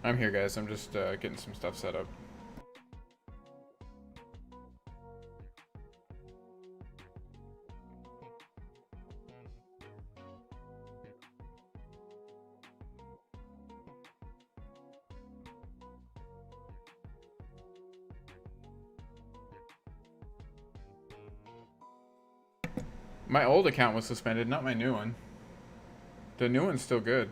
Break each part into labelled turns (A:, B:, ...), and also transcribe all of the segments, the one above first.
A: I'm here, guys. I'm just getting some stuff set up. My old account was suspended, not my new one. The new one's still good.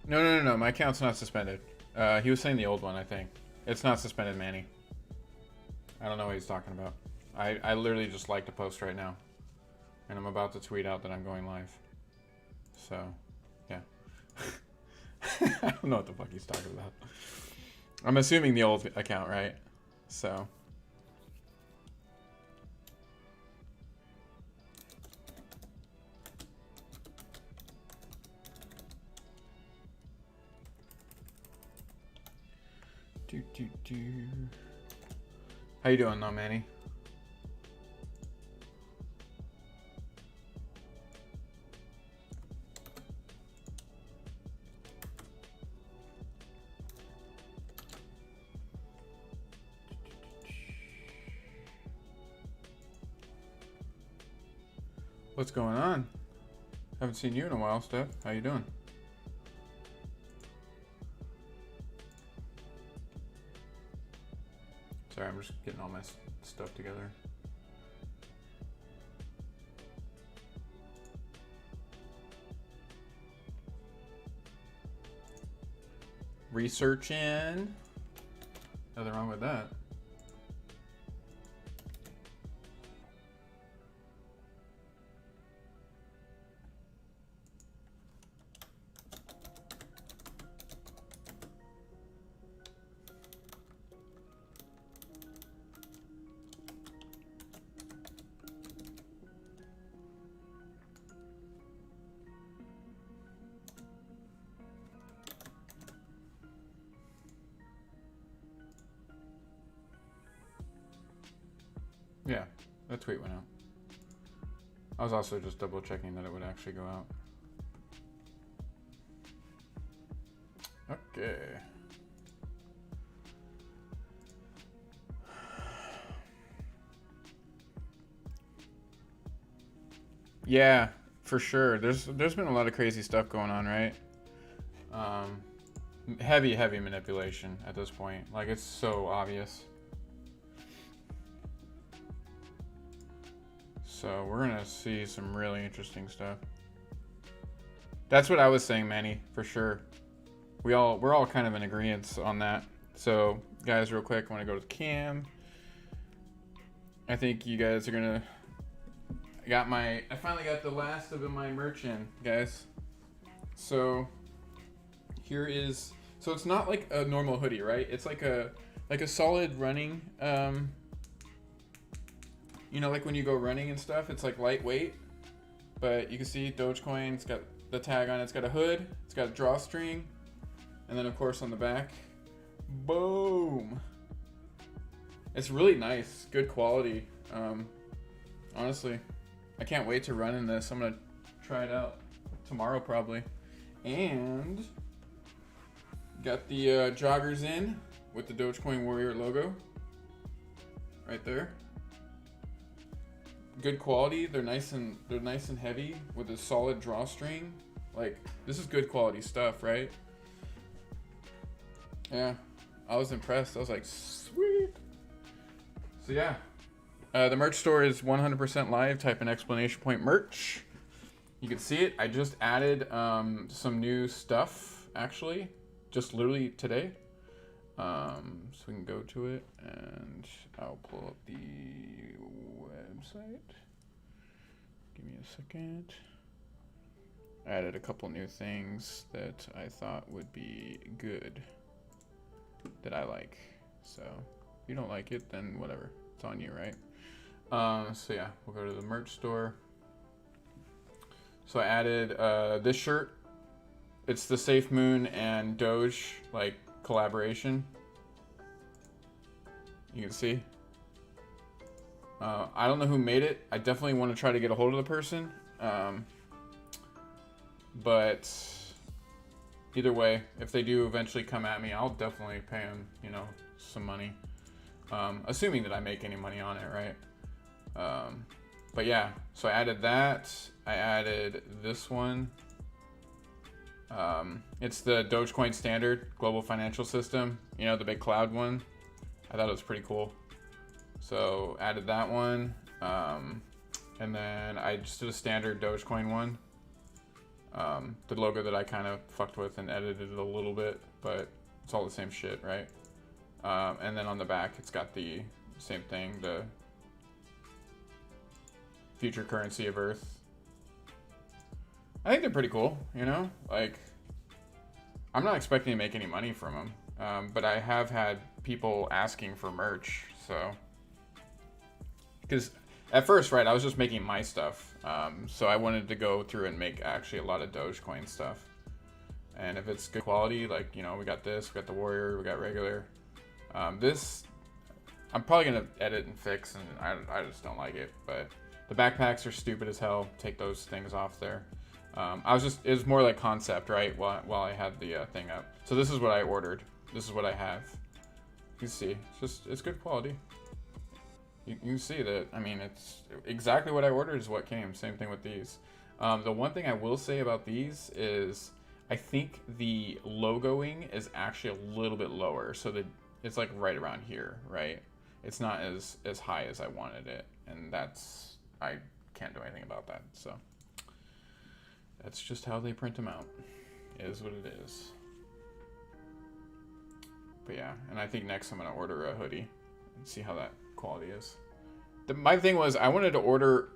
A: No. My account's not suspended. He was saying the old one, I think. It's not suspended, Manny. I don't know what he's talking about. I literally just liked a post right now. And I'm about to tweet out that I'm going live. So, yeah. I don't know what the fuck he's talking about. I'm assuming the old account, right? So... How you doing, though, Manny? What's going on? Haven't seen you in a while, Steph. How you doing? Sorry, I'm just getting all my stuff together. Researching. Nothing wrong with that. Yeah, that tweet went out. I was also just double checking that it would actually go out. Okay. Yeah, for sure. There's been a lot of crazy stuff going on, right? Heavy manipulation at this point. Like, it's so obvious. So we're gonna see some really interesting stuff. That's what I was saying, Manny, for sure. We're all kind of in agreement on that. So guys, real quick, I want to go to the cam. I think you guys are gonna. I finally got the last of my merch in, guys. So here is. So it's not like a normal hoodie, right? It's like a solid running. You know, like when you go running and stuff, it's like lightweight. But you can see Dogecoin. It's got the tag on it. It's got a hood. It's got a drawstring, and then of course on the back, boom. It's really nice, good quality. Honestly, I can't wait to run in this. I'm gonna try it out tomorrow probably. And got the joggers in with the DogeCoin Warrior logo right there. Good quality. They're nice and heavy with a solid drawstring. Like, this is good quality stuff, right? Yeah, I was impressed. I was like, sweet. So yeah, the merch store is 100% live. Type in exclamation point merch. You can see it. I just added some new stuff, actually, just literally today. So we can go to it, and I'll pull up the website. Give me a second. I added a couple new things that I thought would be good, that I like. So if you don't like it, then whatever. It's on you, right? So yeah, we'll go to the merch store. So I added this shirt. It's the Safe Moon and Doge like collaboration. You can see. I don't know who made it. I definitely want to try to get a hold of the person. But either way, if they do eventually come at me, I'll definitely pay them, you know, some money. Assuming that I make any money on it, right? But yeah, so I added that. I added this one. It's the Dogecoin Standard Global Financial System. You know, the big cloud one. I thought it was pretty cool. So added that one. And then I just did a standard Dogecoin one. The logo that I kind of fucked with and edited it a little bit, but it's all the same shit, right? And then on the back, it's got the same thing, the future currency of Earth. I think they're pretty cool, you know? Like, I'm not expecting to make any money from them, but I have had people asking for merch, so. Because at first, right, I was just making my stuff, so I wanted to go through and make actually a lot of Dogecoin stuff. And if it's good quality, like, you know, we got this, we got the Warrior, we got regular. This, I'm probably going to edit and fix, and I just don't like it, but the backpacks are stupid as hell. Take those things off there. It was more like concept, right, while I had the thing up. So this is what I ordered. This is what I have. You can see, it's good quality. You can see that, I mean, it's exactly what I ordered is what came. Same thing with these. The one thing I will say about these is I think the logoing is actually a little bit lower. So that it's like right around here, right? It's not as high as I wanted it. And I can't do anything about that. So that's just how they print them out. It is what it is. But yeah, and I think next I'm going to order a hoodie and see how that quality is. My thing was I wanted to order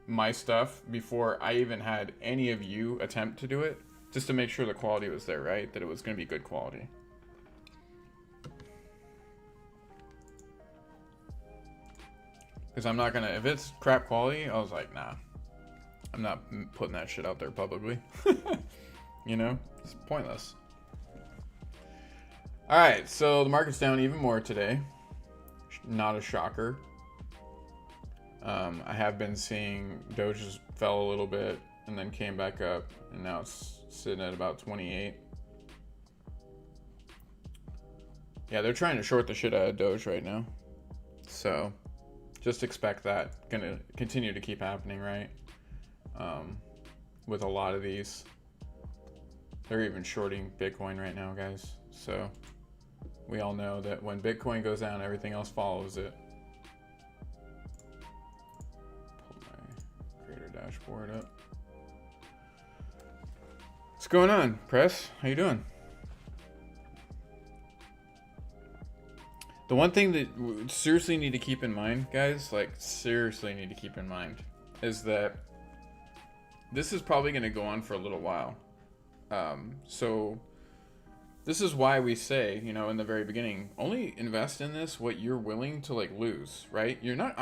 A: my stuff before I even had any of you attempt to do it, just to make sure the quality was there, right? That it was going to be good quality. Because I'm not going to, if it's crap quality, I was like, nah, I'm not putting that shit out there publicly. You know, it's pointless. All right, so the market's down even more today. Not a shocker. I have been seeing Doge just fell a little bit and then came back up, and now it's sitting at about 28. Yeah, they're trying to short the shit out of Doge right now. So just expect that. Gonna continue to keep happening, right? With a lot of these. They're even shorting Bitcoin right now, guys. So we all know that when Bitcoin goes down, everything else follows it. Pull my creator dashboard up. What's going on, Press? How you doing? The one thing that we seriously need to keep in mind, guys, like seriously need to keep in mind, is that this is probably going to go on for a little while. So this is why we say, you know, in the very beginning, only invest in this what you're willing to like lose, right? You're not,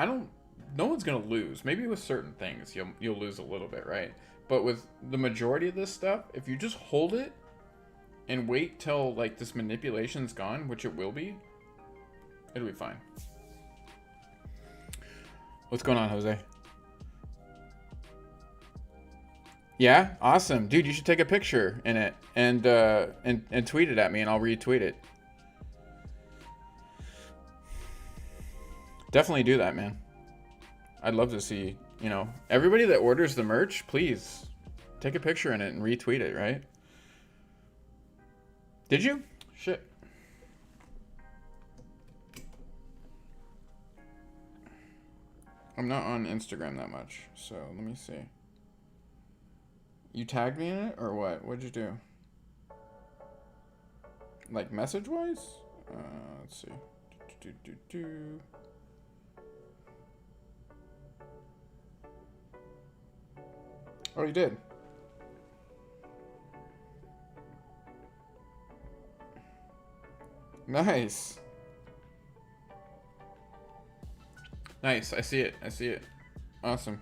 A: no one's going to lose. Maybe with certain things you'll lose a little bit, right? But with the majority of this stuff, if you just hold it and wait till like this manipulation's gone, which it will be, it'll be fine. What's going on, Jose? Yeah, awesome, dude. You should take a picture in it and tweet it at me, and I'll retweet it. Definitely do that, man. I'd love to see, you know, everybody that orders the merch, please take a picture in it and retweet it, right? Did you? Shit. I'm not on Instagram that much, so let me see. You tagged me in it, or what? What'd you do? Like message-wise? Let's see. Oh, you did. Nice. Nice. I see it. I see it. Awesome.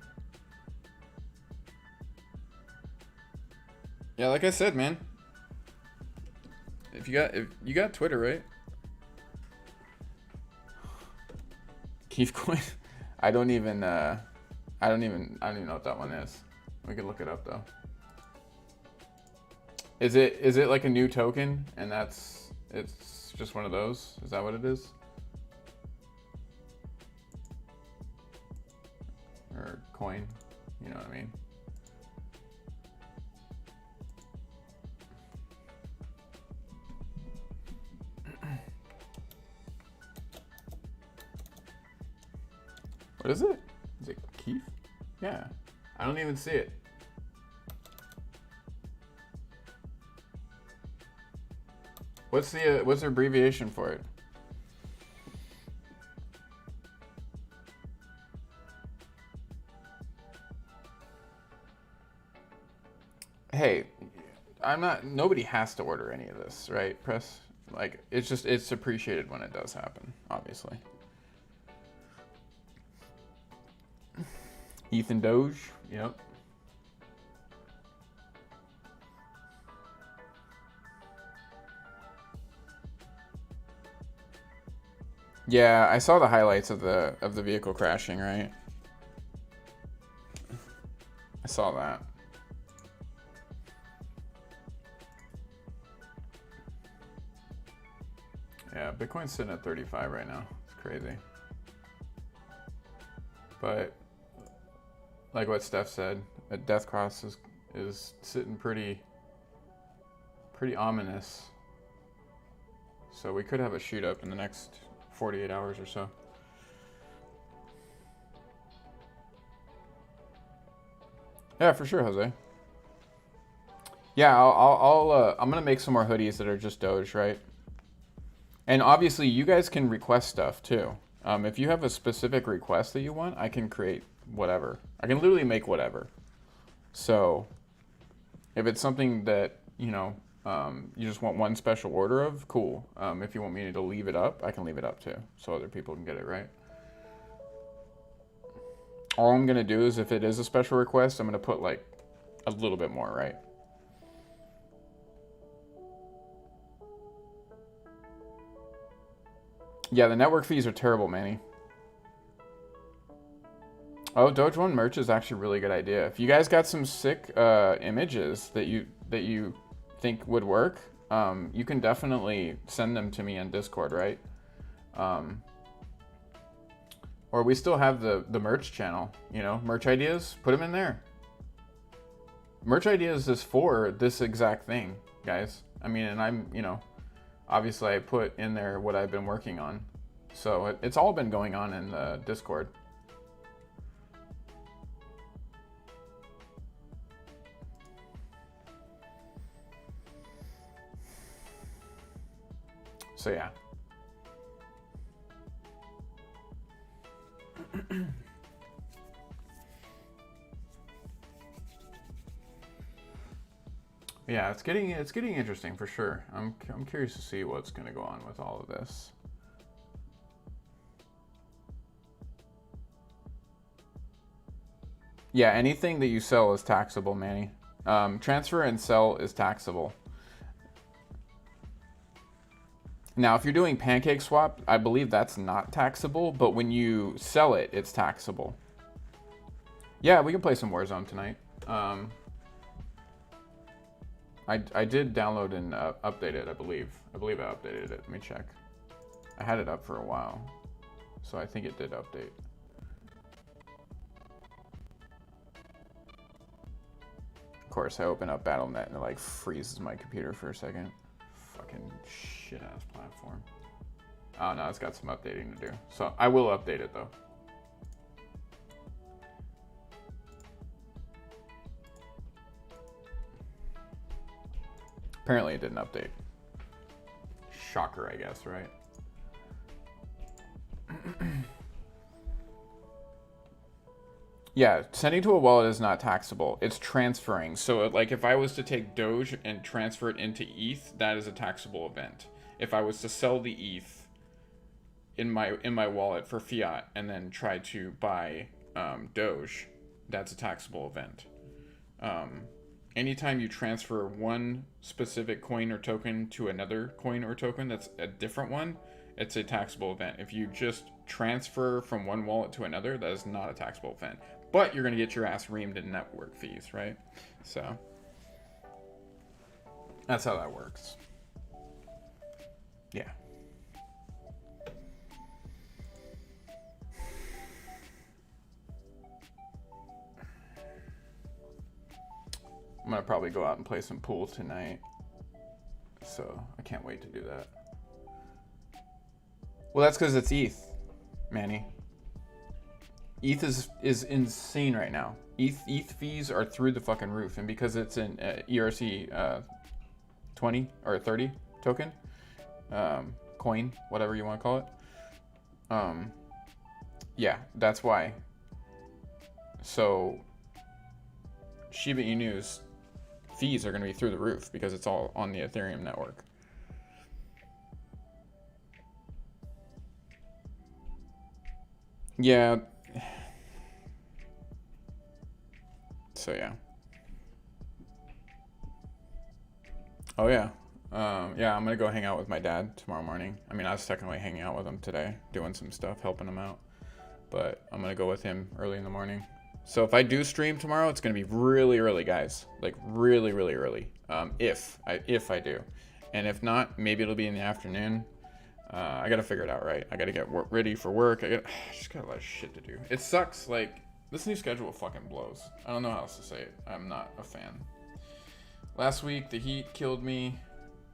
A: Yeah, like I said, man. If you got Twitter, right? Keith Coin. I don't even know what that one is. We could look it up though. Is it like a new token and it's just one of those? Is that what it is? Or coin, you know what I mean? What is it? Is it Keith? Yeah. I don't even see it. What's the abbreviation for it? Hey, nobody has to order any of this, right, Press? Like, it's appreciated when it does happen, obviously. Ethan Doge, yep. Yeah, I saw the highlights of the vehicle crashing, right? I saw that. Yeah, Bitcoin's sitting at 35 right now. It's crazy. But like what Steph said, a death cross is sitting pretty ominous. So we could have a shoot up in the next 48 hours or so. Yeah, for sure, Jose. Yeah, I'm gonna make some more hoodies that are just Doge, right? And obviously, you guys can request stuff too. If you have a specific request that you want, I can create whatever. I can literally make whatever. So if it's something that, you know, you just want one special order of, cool. If you want me to leave it up, I can leave it up too, so other people can get it, right? All I'm gonna do is, if it is a special request, I'm gonna put like a little bit more, right? Yeah, the network fees are terrible, Manny. Oh, Doge One merch is actually a really good idea. If you guys got some sick images that you think would work, you can definitely send them to me on Discord, right? Or we still have the merch channel, you know, merch ideas, put them in there. Merch ideas is for this exact thing, guys. I mean, and I'm, you know, obviously I put in there what I've been working on. So it's all been going on in the Discord. So yeah. Yeah, it's getting interesting for sure. I'm curious to see what's going to go on with all of this. Yeah, anything that you sell is taxable, Manny. Transfer and sell is taxable. Now, if you're doing pancake swap, I believe that's not taxable, but when you sell it, it's taxable. Yeah, we can play some Warzone tonight. I did download and update it, I believe. I believe I updated it. Let me check. I had it up for a while, so I think it did update. Of course, I open up Battle.net and it like freezes my computer for a second. Fucking shit-ass platform. Oh no, it's got some updating to do. So I will update it though. Apparently it didn't update. Shocker, I guess, right? Yeah, sending to a wallet is not taxable. It's transferring. So like if I was to take Doge and transfer it into ETH, that is a taxable event. If I was to sell the ETH in my wallet for fiat and then try to buy Doge, that's a taxable event. Anytime you transfer one specific coin or token to another coin or token that's a different one, it's a taxable event. If you just transfer from one wallet to another, that is not a taxable event. But you're going to get your ass reamed in network fees, right? So that's how that works. Yeah. I'm going to probably go out and play some pool tonight. So I can't wait to do that. Well, that's because it's ETH, Manny. ETH is insane right now. ETH fees are through the fucking roof, and because it's an ERC 20 or 30 token, coin, whatever you want to call it. Yeah, that's why. So Shiba Inu's fees are going to be through the roof because it's all on the Ethereum network. Yeah. So yeah. Oh yeah. Yeah, I'm gonna go hang out with my dad tomorrow morning. I mean, I was technically hanging out with him today, doing some stuff, helping him out. But I'm gonna go with him early in the morning. So if I do stream tomorrow, it's gonna be really early, guys. Like really, really early. If I do, and if not, maybe it'll be in the afternoon. I gotta figure it out, right? I gotta get ready for work. I just got a lot of shit to do. It sucks. Like this new schedule fucking blows. I don't know how else to say it. I'm not a fan. Last week the heat killed me.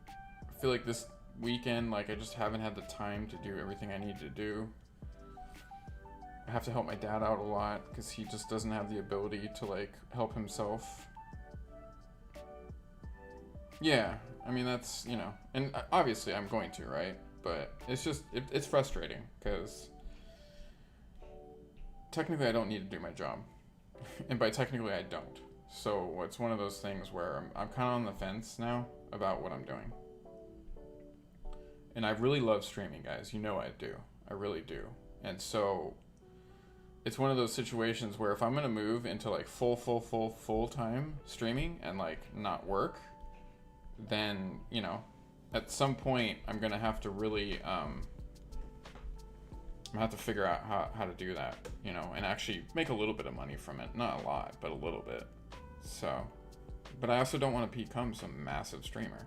A: I feel like this weekend, like I just haven't had the time to do everything I need to do. I have to help my dad out a lot because he just doesn't have the ability to like help himself. Yeah, I mean that's, you know, and obviously I'm going to, right? But it's just, it's frustrating because technically I don't need to do my job. And by technically I don't. So it's one of those things where I'm kind of on the fence now about what I'm doing. And I really love streaming, guys. You know I do. I really do. And so it's one of those situations where if I'm going to move into like full-time streaming and like not work, then, you know, at some point I'm going to have to really gonna have to figure out how to do that, you know, and actually make a little bit of money from it. Not a lot, but a little bit. So, but I also don't want to become some massive streamer.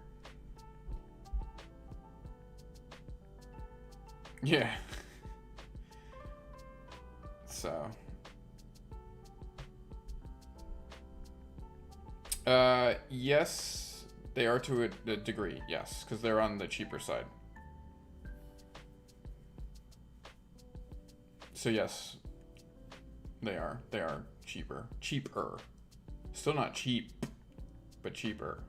A: Yeah. So. Yes, they are to a degree, yes, because they're on the cheaper side. So yes, they are cheaper. Still not cheap, but cheaper.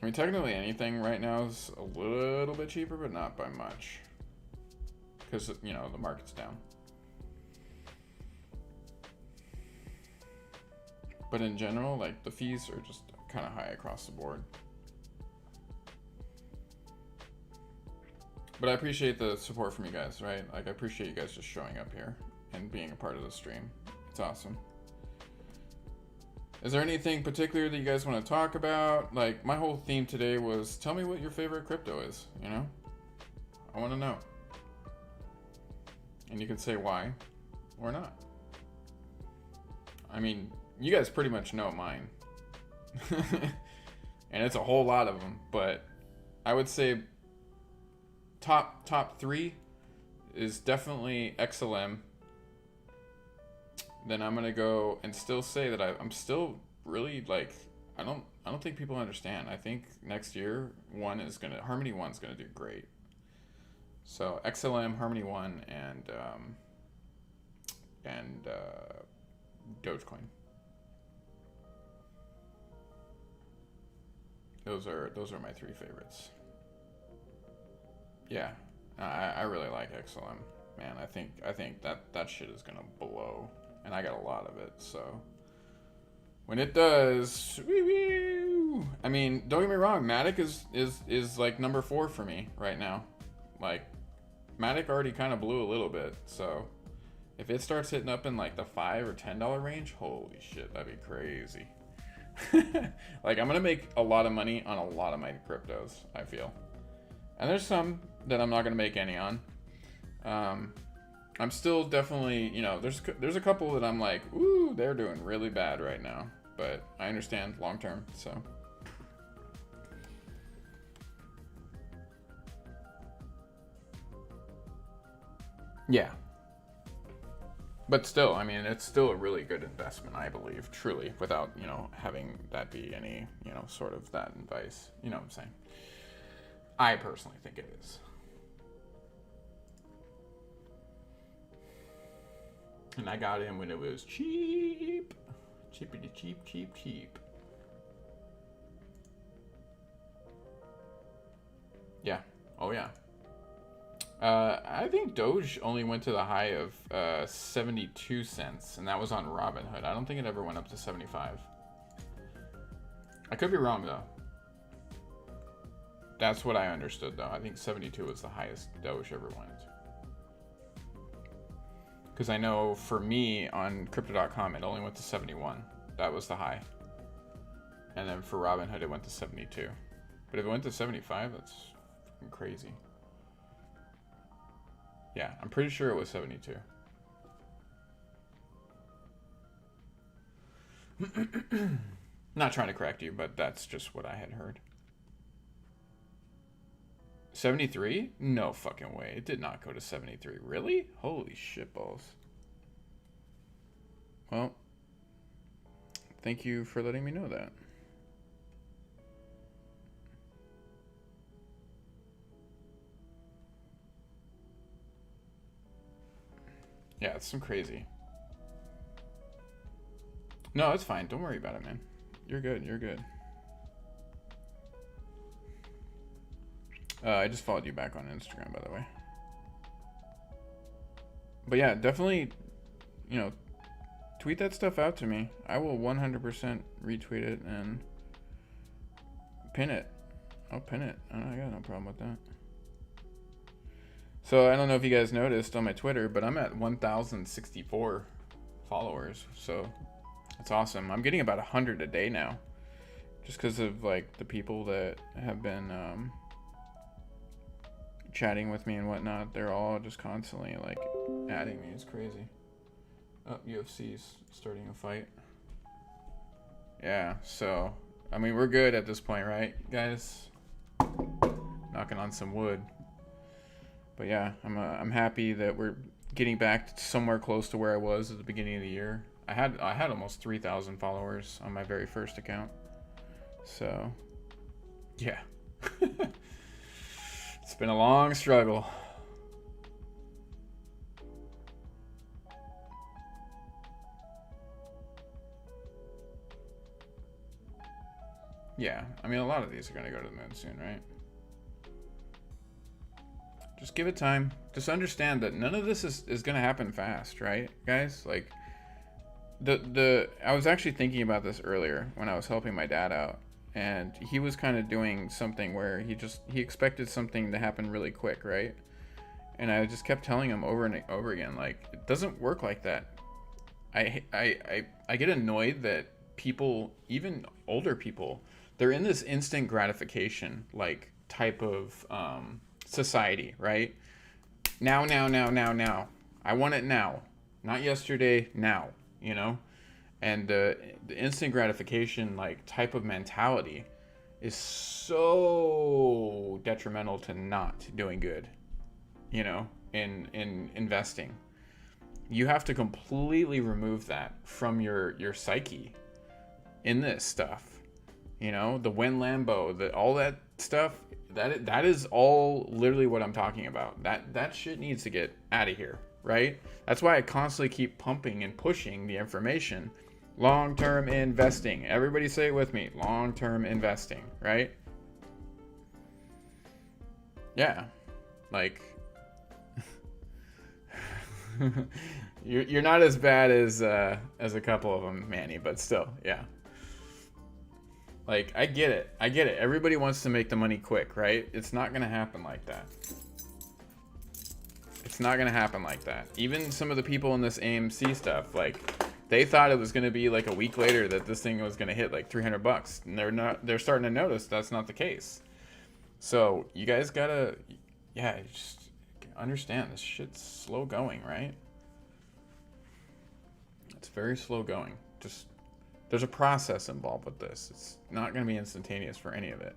A: I mean, technically anything right now is a little bit cheaper, but not by much. Because, you know, the market's down. But in general, like, the fees are just kind of high across the board. But I appreciate the support from you guys, right? Like, I appreciate you guys just showing up here and being a part of the stream. It's awesome. Is there anything particular that you guys want to talk about? Like, my whole theme today was, tell me what your favorite crypto is, you know? I want to know. And you can say why or not. I mean, you guys pretty much know mine. And it's a whole lot of them, but I would say top 3 is definitely XLM. Then I'm gonna go and still say that I'm still really, like, I don't think people understand. I think next year Harmony 1's gonna do great. So XLM, Harmony 1, and DogeCoin. Those are my 3 favorites. Yeah, I really like XLM, man. I think that shit is gonna blow. And I got a lot of it, so when it does, woo-woo, I mean, don't get me wrong, Matic is like number 4 for me right now. Like, Matic already kind of blew a little bit, so if it starts hitting up in like the $5 or $10 range, holy shit, that'd be crazy. Like, I'm gonna make a lot of money on a lot of my cryptos, I feel, and there's some that I'm not gonna make any on. I'm still definitely, you know, there's a couple that I'm like, ooh, they're doing really bad right now. But I understand long term, so. Yeah. But still, I mean, it's still a really good investment, I believe, truly, without, you know, having that be any, you know, sort of that advice. You know what I'm saying? I personally think it is. And I got in when it was cheap. Cheapity cheap. Yeah. Oh, yeah. I think Doge only went to the high of 72 cents, and that was on Robinhood. I don't think it ever went up to 75. I could be wrong, though. That's what I understood, though. I think 72 was the highest Doge ever went. Because I know for me on Crypto.com, it only went to 71. That was the high. And then for Robinhood, it went to 72. But if it went to 75, that's fucking crazy. Yeah, I'm pretty sure it was 72. Not trying to correct you, but that's just what I had heard. 73? No fucking way. It did not go to 73. Really? Holy shitballs. Well, thank you for letting me know that. Yeah, it's some crazy. No, it's fine. Don't worry about it, man. You're good. You're good. I just followed you back on Instagram, by the way. But yeah, definitely, you know, tweet that stuff out to me. I will 100% retweet it and pin it. I'll pin it. I got no problem with that. So I don't know if you guys noticed on my Twitter, but I'm at 1,064 followers. So that's awesome. I'm getting about 100 a day now. just because of like the people that have been chatting with me and whatnot. They're all just constantly like adding me. It's crazy. Oh, UFC's starting a fight. Yeah, so I mean we're good at this point, right, guys? Knocking on some wood. But yeah, I'm happy that we're getting back to somewhere close to where I was at the beginning of the year. I had almost 3,000 followers on my very first account. So, yeah. It's been a long struggle. Yeah, I mean, a lot of these are going to go to the moon soon, right? Just give it time. Just understand that none of this is going to happen fast, right, guys? Like, I was actually thinking about this earlier when I was helping my dad out. And he was kind of doing something where he expected something to happen really quick, right? And I just kept telling him over and over again, like, it doesn't work like that. I get annoyed that people, even older people, they're in this instant gratification like type of society, right? Now. I want it now, not yesterday. Now, you know. And the instant gratification like type of mentality is so detrimental to not doing good, you know, in investing. You have to completely remove that from your psyche in this stuff. You know, the Win Lambo, all that stuff, that is all literally what I'm talking about. That shit needs to get out of here, right? That's why I constantly keep pumping and pushing the information. Long-term investing. Everybody say it with me. Long-term investing, right? Yeah. Like you're not as bad as a couple of them, Manny, but still, yeah. Like I get it. Everybody wants to make the money quick, right? It's not going to happen like that. It's not going to happen like that. Even some of the people in this AMC stuff, like they thought it was going to be like a week later that this thing was going to hit like $300, and they're starting to notice that's not the case. So you guys gotta, yeah, just understand this shit's slow going, right? It's very slow going. Just there's a process involved with this. It's not going to be instantaneous for any of it.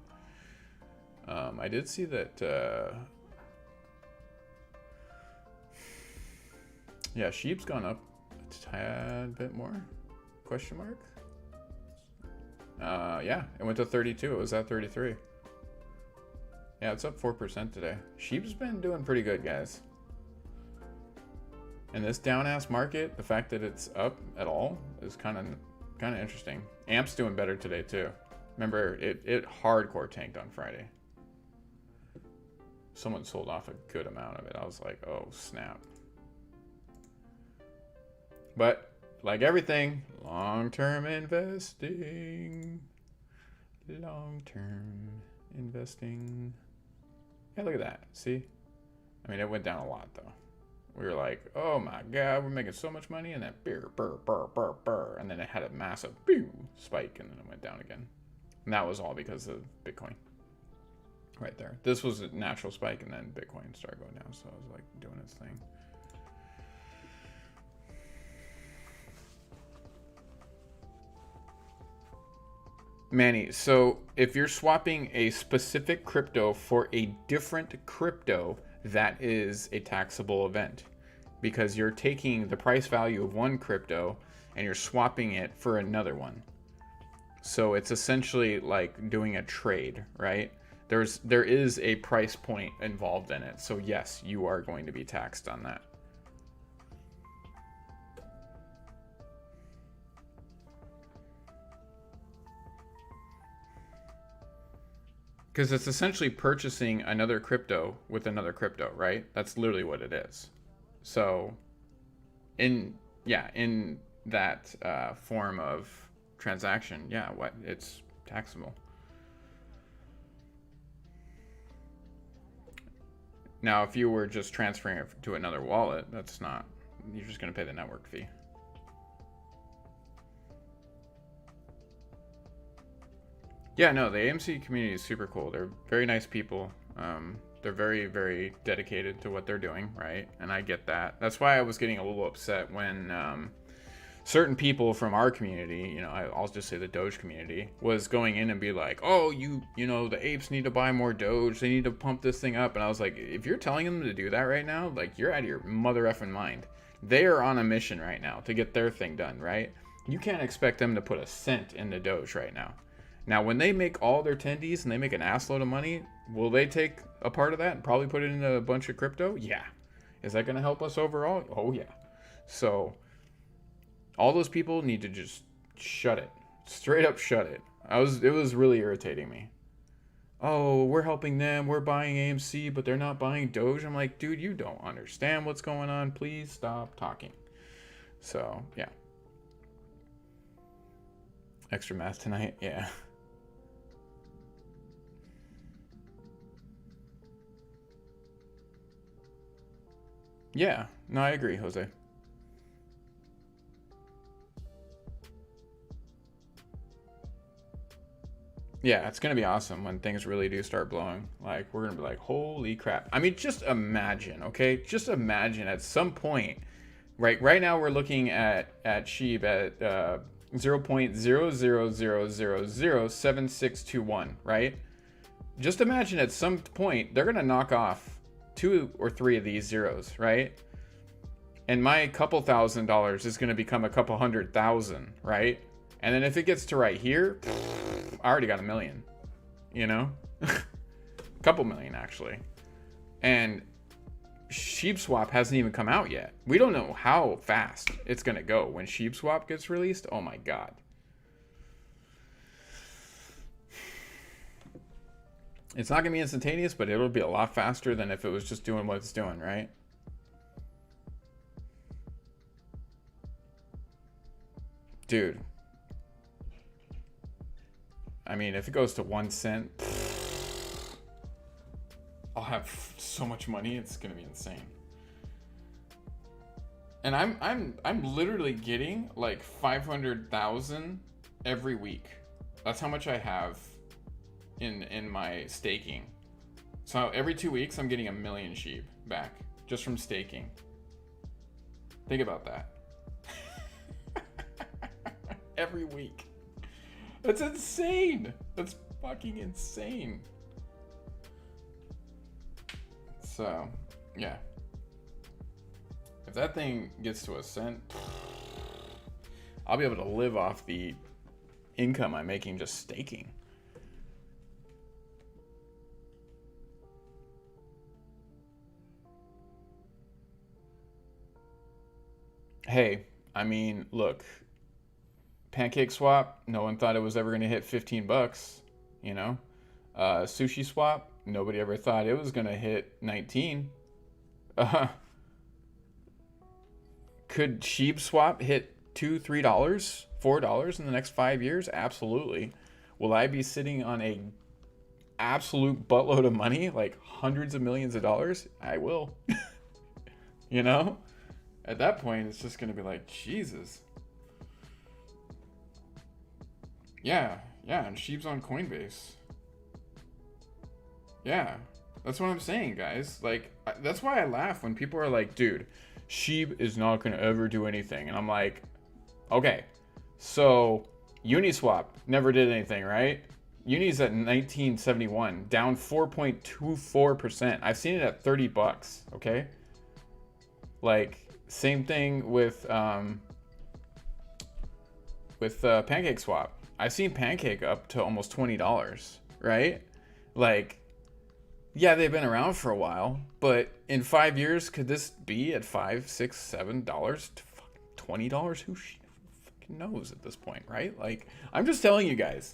A: I did see that yeah, sheep's gone up a tad bit more, question mark. Yeah, it went to 32. It was at 33. Yeah, it's up 4% today. Sheep's been doing pretty good, guys. And this down ass market, the fact that it's up at all is kind of interesting. Amp's doing better today too. Remember, it hardcore tanked on Friday. Someone sold off a good amount of it. I was like, oh snap. But like everything, long-term investing. Long-term investing. Yeah, look at that. See? I mean, it went down a lot though. We were like, oh my God, we're making so much money, and then burr, and then it had a massive spike, and then it went down again. And that was all because of Bitcoin. Right there. This was a natural spike, and then Bitcoin started going down, so it was like doing its thing. Manny, so if you're swapping a specific crypto for a different crypto, that is a taxable event, because you're taking the price value of one crypto and you're swapping it for another one. So it's essentially like doing a trade, right? There is a price point involved in it. So yes, you are going to be taxed on that. Because it's essentially purchasing another crypto with another crypto, right? That's literally what it is. So in that form of transaction, yeah, it's taxable. Now, if you were just transferring it to another wallet, that's not, you're just going to pay the network fee. Yeah, no, the AMC community is super cool. They're very nice people. They're very, very dedicated to what they're doing, right? And I get that. That's why I was getting a little upset when certain people from our community, I'll just say the Doge community, was going in and be like, oh, the apes need to buy more Doge. They need to pump this thing up. And I was like, if you're telling them to do that right now, like, you're out of your mother effing mind. They are on a mission right now to get their thing done, right? You can't expect them to put a cent into Doge right now. Now, when they make all their tendies and they make an assload of money, will they take a part of that and probably put it into a bunch of crypto? Yeah. Is that going to help us overall? Oh, yeah. So, all those people need to just shut it. Straight up shut it. It was really irritating me. Oh, we're helping them. We're buying AMC, but they're not buying Doge. I'm like, dude, you don't understand what's going on. Please stop talking. So, yeah. Extra math tonight? Yeah. Yeah, no, I agree, Jose. Yeah, it's gonna be awesome when things really do start blowing. Like, we're gonna be like, holy crap. I mean, just imagine, okay? Just imagine at some point, right now we're looking at SHIB at 0.00007621, right? Just imagine at some point they're gonna knock off 2 or 3 of these zeros, right? And my couple $1,000s is going to become a couple 100,000, right? And then if it gets to right here, I already got $1 million, couple million actually. And Sheep Swap hasn't even come out yet. We don't know how fast it's going to go when Sheep Swap gets released. Oh my God. It's not going to be instantaneous, but it'll be a lot faster than if it was just doing what it's doing, right? Dude. I mean, if it goes to 1 cent, I'll have so much money, it's going to be insane. And I'm literally getting like 500,000 every week. That's how much I have in my staking. So every 2 weeks I'm getting 1 million sheep back just from staking. Think about that. Every week. That's insane. That's fucking insane. So, yeah. If that thing gets to 1 cent, I'll be able to live off the income I'm making just staking. Hey, I mean, look, Pancake Swap, no one thought it was ever going to hit $15, Sushi Swap, nobody ever thought it was going to hit 19. Could Sheep Swap hit $2, $3, $4 in the next 5 years? Absolutely. Will I be sitting on a absolute buttload of money, like hundreds of millions of dollars? I will. At that point, it's just going to be like, Jesus. Yeah, and Sheep's on Coinbase. Yeah, that's what I'm saying, guys. Like, that's why I laugh when people are like, dude, Sheep is not going to ever do anything. And I'm like, okay, so Uniswap never did anything, right? Uni's at 1971, down 4.24%. I've seen it at $30, okay? Like, same thing with Pancake Swap. I've seen Pancake up to almost $20, right? Like, yeah, they've been around for a while, but in 5 years, could this be at $5, $6, $7 to $20? Who fucking knows at this point, right? Like, I'm just telling you guys,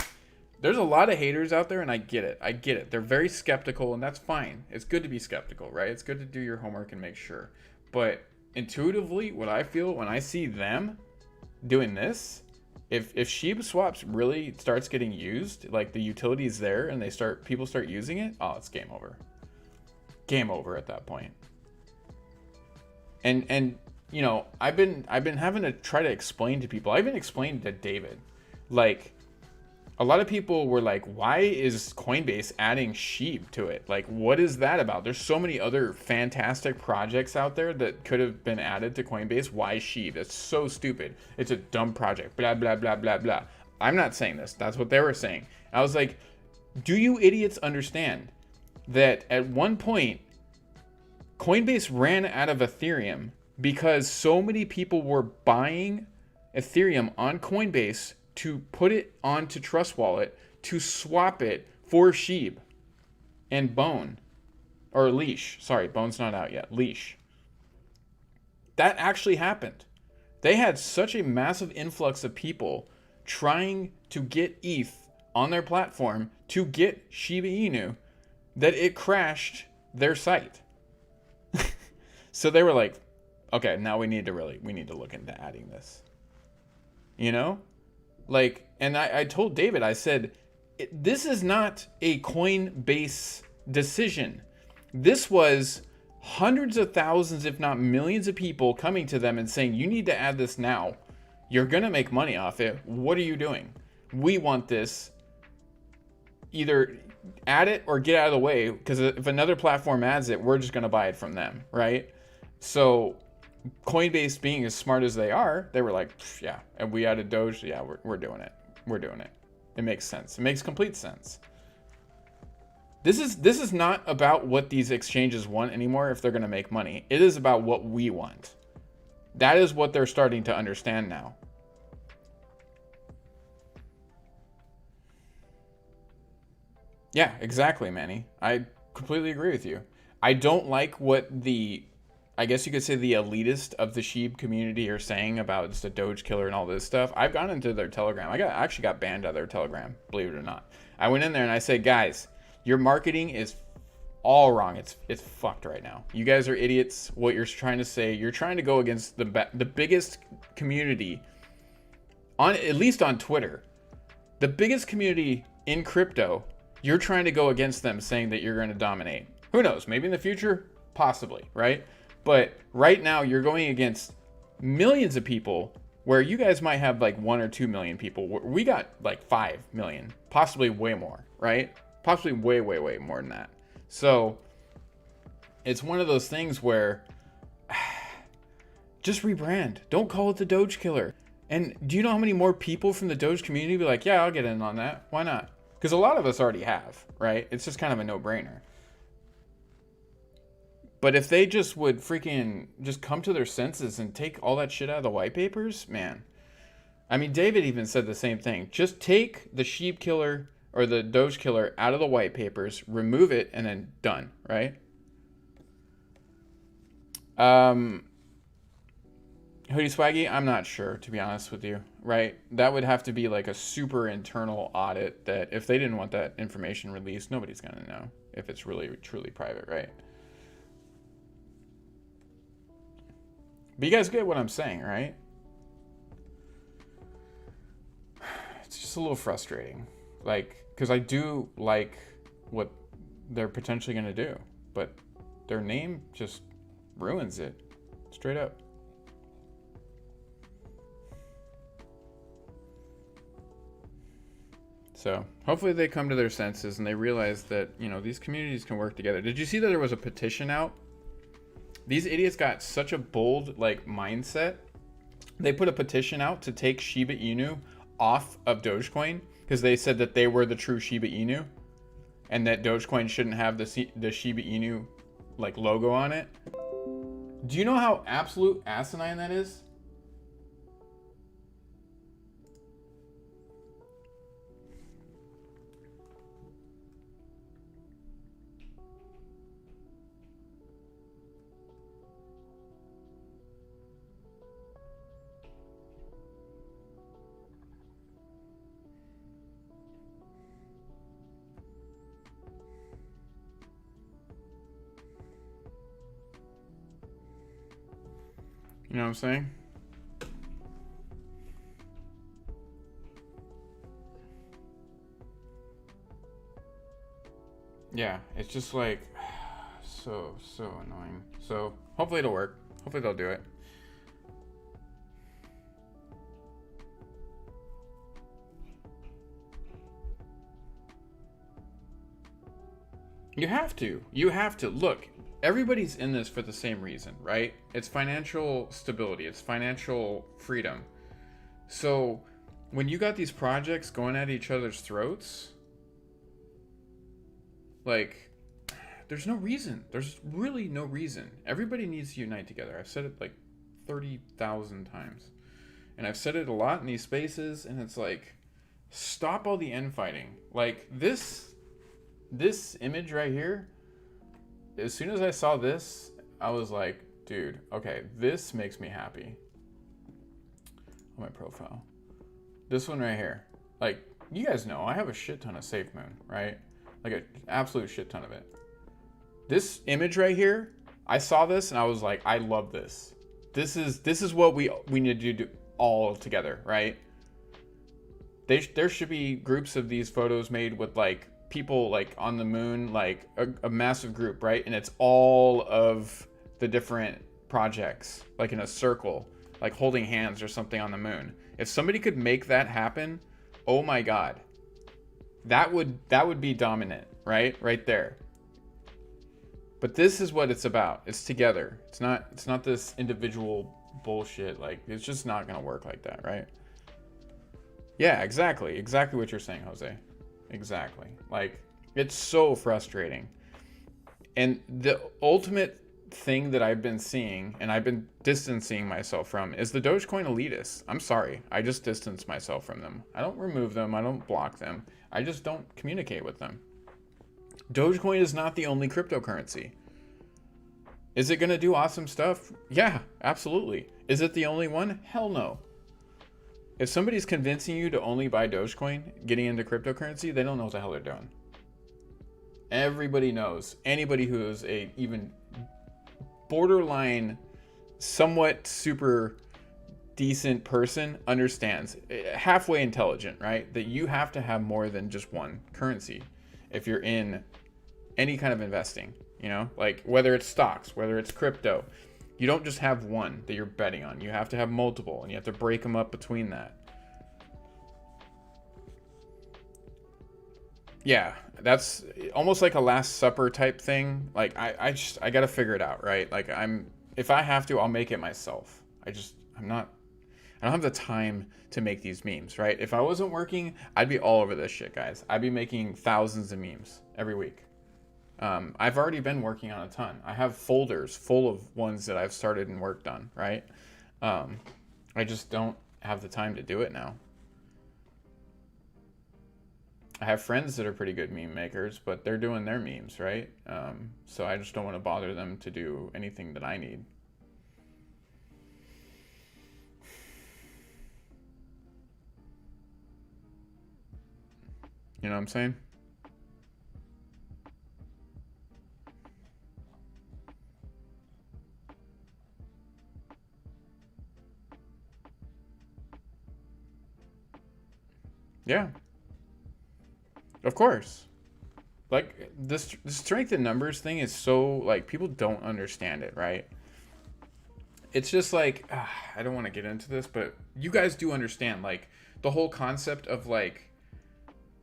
A: there's a lot of haters out there, and I get it. They're very skeptical, and that's fine. It's good to be skeptical, right? It's good to do your homework and make sure. But intuitively, what I feel when I see them doing this, if Sheep Swaps really starts getting used, like the utility's there and people start using it, oh, it's game over. Game over at that point. And I've been having to try to explain to people. I've been explaining to David, like, A lot of people were like, why is Coinbase adding sheep to it? Like, what is that about? There's so many other fantastic projects out there that could have been added to Coinbase. Why sheep? It's so stupid. It's a dumb project. Blah, blah, blah, blah, blah. I'm not saying this. That's what they were saying. I was like, do you idiots understand that at one point, Coinbase ran out of Ethereum because so many people were buying Ethereum on Coinbase to put it onto Trust Wallet to swap it for Sheeb and Bone, or Leash. Sorry, Bone's not out yet. Leash. That actually happened. They had such a massive influx of people trying to get ETH on their platform to get Shiba Inu that it crashed their site. So they were like, okay, now we need to look into adding this. You know? Like, and I told David, I said, this is not a Coinbase decision. This was hundreds of thousands, if not millions of people coming to them and saying, you need to add this now. You're going to make money off it. What are you doing? We want this. Either add it or get out of the way, because if another platform adds it, we're just going to buy it from them, right? So Coinbase, being as smart as they are, they were like, yeah, and we added Doge. Yeah, we're doing it. We're doing it. It makes sense. It makes complete sense. This is not about what these exchanges want anymore if they're going to make money. It is about what we want. That is what they're starting to understand now. Yeah, exactly, Manny. I completely agree with you. I don't like what I guess you could say the elitist of the Sheeb community are saying about just a Doge killer and all this stuff. I've gone into their Telegram. I actually got banned out of their Telegram, believe it or not. I went in there and I said, guys, your marketing is all wrong. It's fucked right now. You guys are idiots. What you're trying to say, you're trying to go against the biggest community on, at least on Twitter, the biggest community in crypto. You're trying to go against them, saying that you're going to dominate. Who knows? Maybe in the future, possibly, right? But right now, you're going against millions of people, where you guys might have like 1 or 2 million people. We got like 5 million, possibly way more, right? Possibly way, way, way more than that. So it's one of those things where just rebrand. Don't call it the Doge killer. And do you know how many more people from the Doge community be like, yeah, I'll get in on that. Why not? Because a lot of us already have, right? It's just kind of a no-brainer. But if they just would freaking just come to their senses and take all that shit out of the white papers, man. I mean, David even said the same thing. Just take the Sheep killer or the Doge killer out of the white papers, remove it, and then done, right? Hoodie Swaggy, I'm not sure, to be honest with you, right? That would have to be like a super internal audit that if they didn't want that information released, nobody's going to know if it's really, truly private, right? But you guys get what I'm saying, right? It's just a little frustrating. Like, because I do like what they're potentially going to do, but their name just ruins it. Straight up. So hopefully they come to their senses and they realize that, you know, these communities can work together. Did you see that there was a petition out? These idiots got such a bold, like, mindset. They put a petition out to take Shiba Inu off of Dogecoin because they said that they were the true Shiba Inu and that Dogecoin shouldn't have the Shiba Inu, like, logo on it. Do you know how absolute asinine that is? You know what I'm saying? Yeah, it's just like so annoying. So hopefully it'll work. Hopefully they'll do it. You have to. You have to. Look, everybody's in this for the same reason, right? It's financial stability, it's financial freedom. So when you got these projects going at each other's throats, like, there's no reason. There's really no reason. Everybody needs to unite together. I've said it like 30,000 times. And I've said it a lot in these spaces, and it's like, stop all the infighting. Like, this image right here, as soon as I saw this, I was like, dude, okay, this makes me happy. On my profile. This one right here. Like, you guys know, I have a shit ton of Safe Moon, right? Like, an absolute shit ton of it. This image right here, I saw this, and I was like, I love this. This is what we need to do all together, right? There should be groups of these photos made with, like, people, like, on the moon, like, a massive group, right? And it's all of the different projects, like, in a circle, like, holding hands or something on the moon. If somebody could make that happen, oh my god. That would be dominant, right? Right there. But this is what it's about. It's together. It's not this individual bullshit. Like, it's just not gonna work like that, right? Yeah, exactly. Exactly what you're saying, Jose. Exactly. Like, it's so frustrating. And the ultimate thing that I've been seeing, and I've been distancing myself from, is the Dogecoin elitists. I'm sorry. I just distance myself from them. I don't remove them. I don't block them. I just don't communicate with them. Dogecoin is not the only cryptocurrency. Is it going to do awesome stuff? Yeah, absolutely. Is it the only one? Hell no. If somebody's convincing you to only buy Dogecoin, getting into cryptocurrency, they don't know what the hell they're doing. Everybody knows. Anybody who is a even borderline, somewhat super decent person understands, halfway intelligent, right? That you have to have more than just one currency if you're in any kind of investing, you know, like whether it's stocks, whether it's crypto. You don't just have one that you're betting on. You have to have multiple, and you have to break them up between that. Yeah, that's almost like a Last Supper type thing. Like, I got to figure it out, right? Like, if I have to, I'll make it myself. I don't have the time to make these memes, right? If I wasn't working, I'd be all over this shit, guys. I'd be making thousands of memes every week. I've already been working on a ton. I have folders full of ones that I've started and worked on, right? I just don't have the time to do it now. I have friends that are pretty good meme makers, but they're doing their memes, right? So I just don't want to bother them to do anything that I need. You know what I'm saying? Yeah. Of course. Like, the strength in numbers thing is so, like, people don't understand it, right? It's just like, I don't want to get into this, but you guys do understand, like, the whole concept of, like,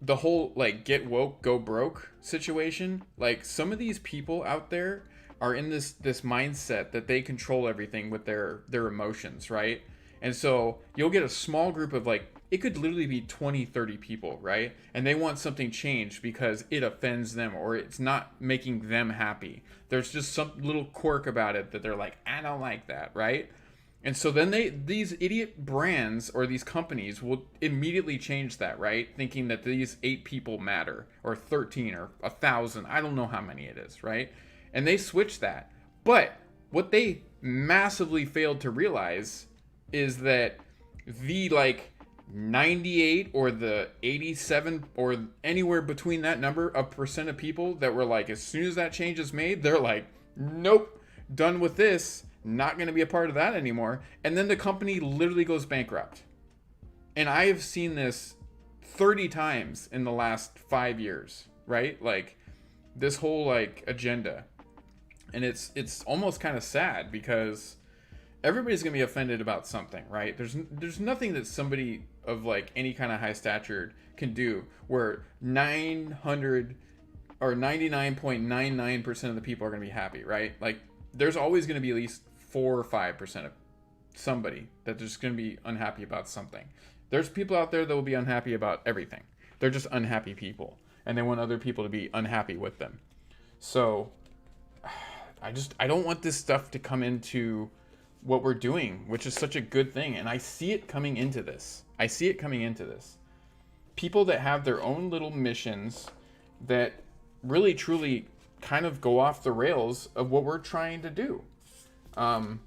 A: the whole, like, get woke, go broke situation. Like, some of these people out there are in this mindset that they control everything with their emotions, right? And so you'll get a small group of, like, it could literally be 20, 30 people, right? And they want something changed because it offends them or it's not making them happy. There's just some little quirk about it that they're like, I don't like that, right? And so then these idiot brands or these companies will immediately change that, right? Thinking that these 8 people matter, or 13 or 1,000. I don't know how many it is, right? And they switch that. But what they massively failed to realize is that the, like, 98 or the 87 or anywhere between that number of percent of people that were like, as soon as that change is made, they're like, nope, done with this, not going to be a part of that anymore. And then the company literally goes bankrupt. And I have seen this 30 times in the last 5 years, right? Like, this whole, like, agenda. And it's almost kind of sad because everybody's gonna be offended about something, right? There's nothing that somebody of, like, any kind of high stature can do where 900 or 99.99% of the people are going to be happy, right? Like, there's always going to be at least 4 or 5% of somebody that's just going to be unhappy about something. There's people out there that will be unhappy about everything. They're just unhappy people, and they want other people to be unhappy with them. So I don't want this stuff to come into what we're doing, which is such a good thing. And I see it coming into this. People that have their own little missions that really truly kind of go off the rails of what we're trying to do. I'm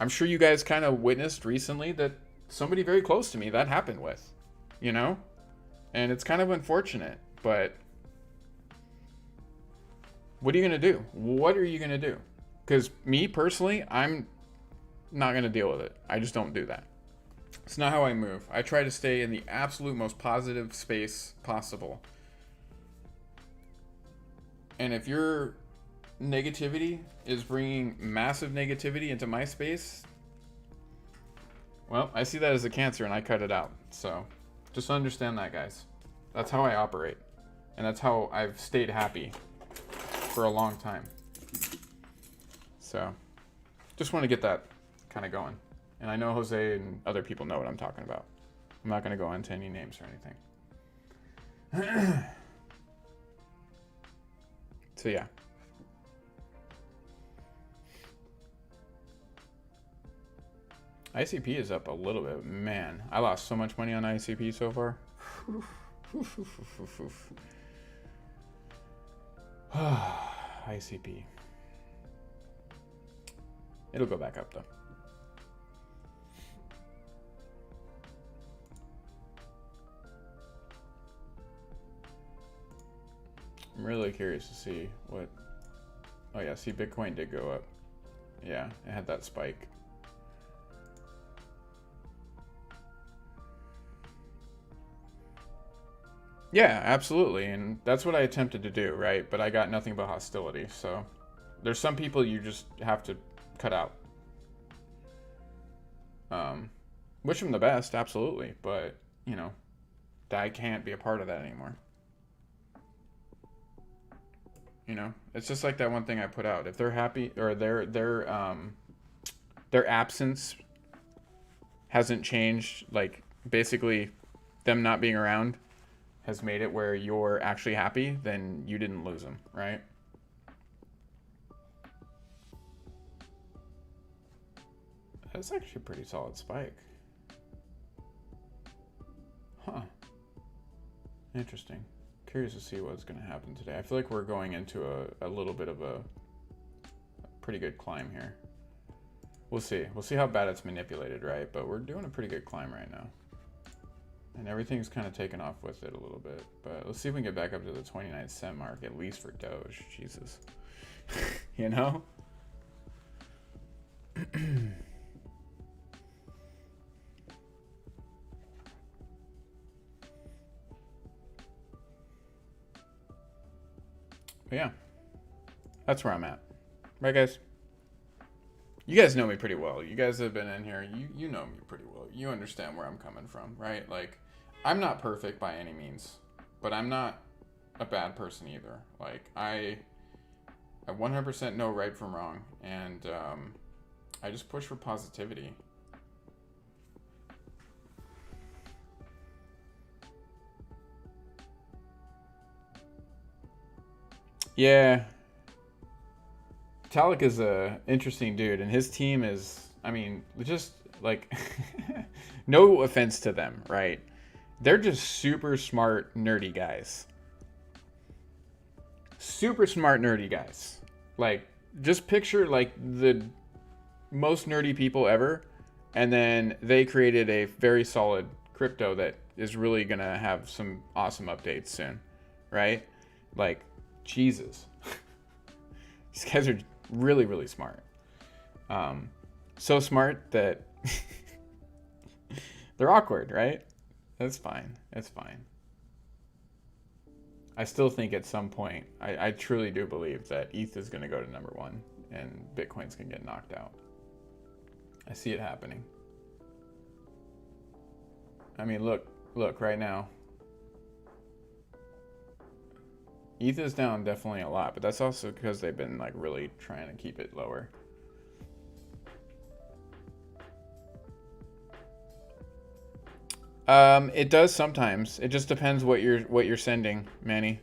A: sure you guys kind of witnessed recently that somebody very close to me that happened with, you know? And it's kind of unfortunate, but what are you going to do? What are you going to do? Because me personally, I'm not going to deal with it. I just don't do that. It's not how I move. I try to stay in the absolute most positive space possible. And if your negativity is bringing massive negativity into my space, well, I see that as a cancer and I cut it out. So just understand that, guys. That's how I operate. And that's how I've stayed happy for a long time. So just want to get that kind of going. And I know Jose and other people know what I'm talking about. I'm not going to go into any names or anything. So yeah. ICP is up a little bit. Man, I lost so much money on ICP so far. ICP. It'll go back up though. I'm really curious to see what... Oh yeah, see, Bitcoin did go up. Yeah, it had that spike. Yeah, absolutely. And that's what I attempted to do, right? But I got nothing but hostility. So there's some people you just have to cut out. Wish them the best, absolutely. But, you know, I can't be a part of that anymore. You know, it's just like that one thing I put out. If they're happy, or their absence hasn't changed, like basically them not being around has made it where you're actually happy, then you didn't lose them, right? That's actually a pretty solid spike. Huh. Interesting. Curious to see what's going to happen today. I feel like we're going into a little bit of a pretty good climb here. We'll see. We'll see how bad it's manipulated, right? But we're doing a pretty good climb right now. And everything's kind of taken off with it a little bit. But let's see if we can get back up to the 29-cent mark, at least for Doge. Jesus. You know? But yeah, that's where I'm at. Right, guys? You guys know me pretty well. You guys have been in here. You know me pretty well. You understand where I'm coming from, right? Like, I'm not perfect by any means, but I'm not a bad person either. Like, I 100% know right from wrong, and I just push for positivity. Yeah. Talik is a interesting dude, and his team is, I mean, just like, no offense to them, right? They're just super smart, nerdy guys. Super smart, nerdy guys. Like, just picture, like, the most nerdy people ever, and then they created a very solid crypto that is really going to have some awesome updates soon, right? Like, Jesus. These guys are really, really smart. So smart that they're awkward, right? That's fine. It's fine. I still think at some point, I truly do believe that ETH is going to go to number one and Bitcoin's going to get knocked out. I see it happening. I mean, look right now. ETH is down definitely a lot, but that's also because they've been like really trying to keep it lower. It does sometimes. It just depends what you're sending, Manny.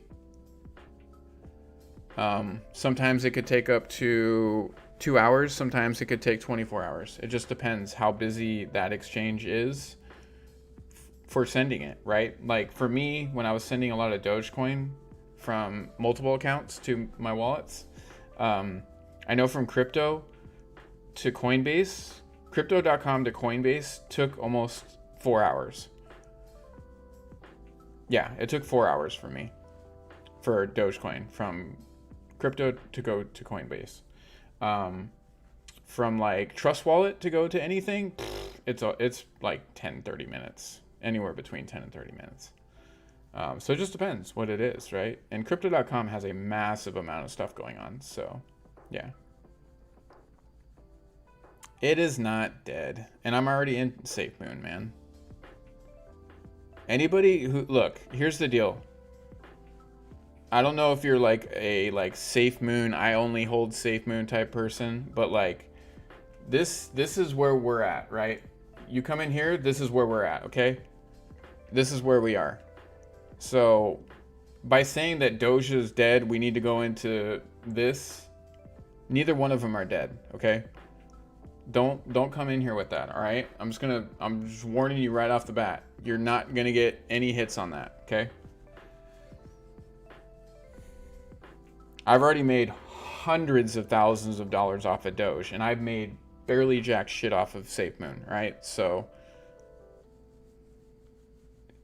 A: Sometimes it could take up to 2 hours. Sometimes it could take 24 hours. It just depends how busy that exchange is for sending it, right? Like for me, when I was sending a lot of Dogecoin from multiple accounts to my wallets, I know from crypto to Coinbase, crypto.com to Coinbase took almost 4 hours. Yeah, it took 4 hours for me for Dogecoin from crypto to go to Coinbase. From like Trust Wallet to go to anything, it's like 10-30 minutes, anywhere between 10 and 30 minutes. So it just depends what it is, right? And crypto.com has a massive amount of stuff going on, so yeah. It is not dead, and I'm already in SafeMoon, man. Anybody who, look, here's the deal. I don't know if you're like a SafeMoon, I only hold SafeMoon type person, but like this is where we're at, right? You come in here, this is where we're at, okay? This is where we are. So by saying that Doge is dead, we need to go into this. Neither one of them are dead, okay? Don't come in here with that, all right? I'm just warning you right off the bat. You're not gonna get any hits on that, okay? I've already made hundreds of thousands of dollars off of Doge, and I've made barely jack shit off of SafeMoon, right? So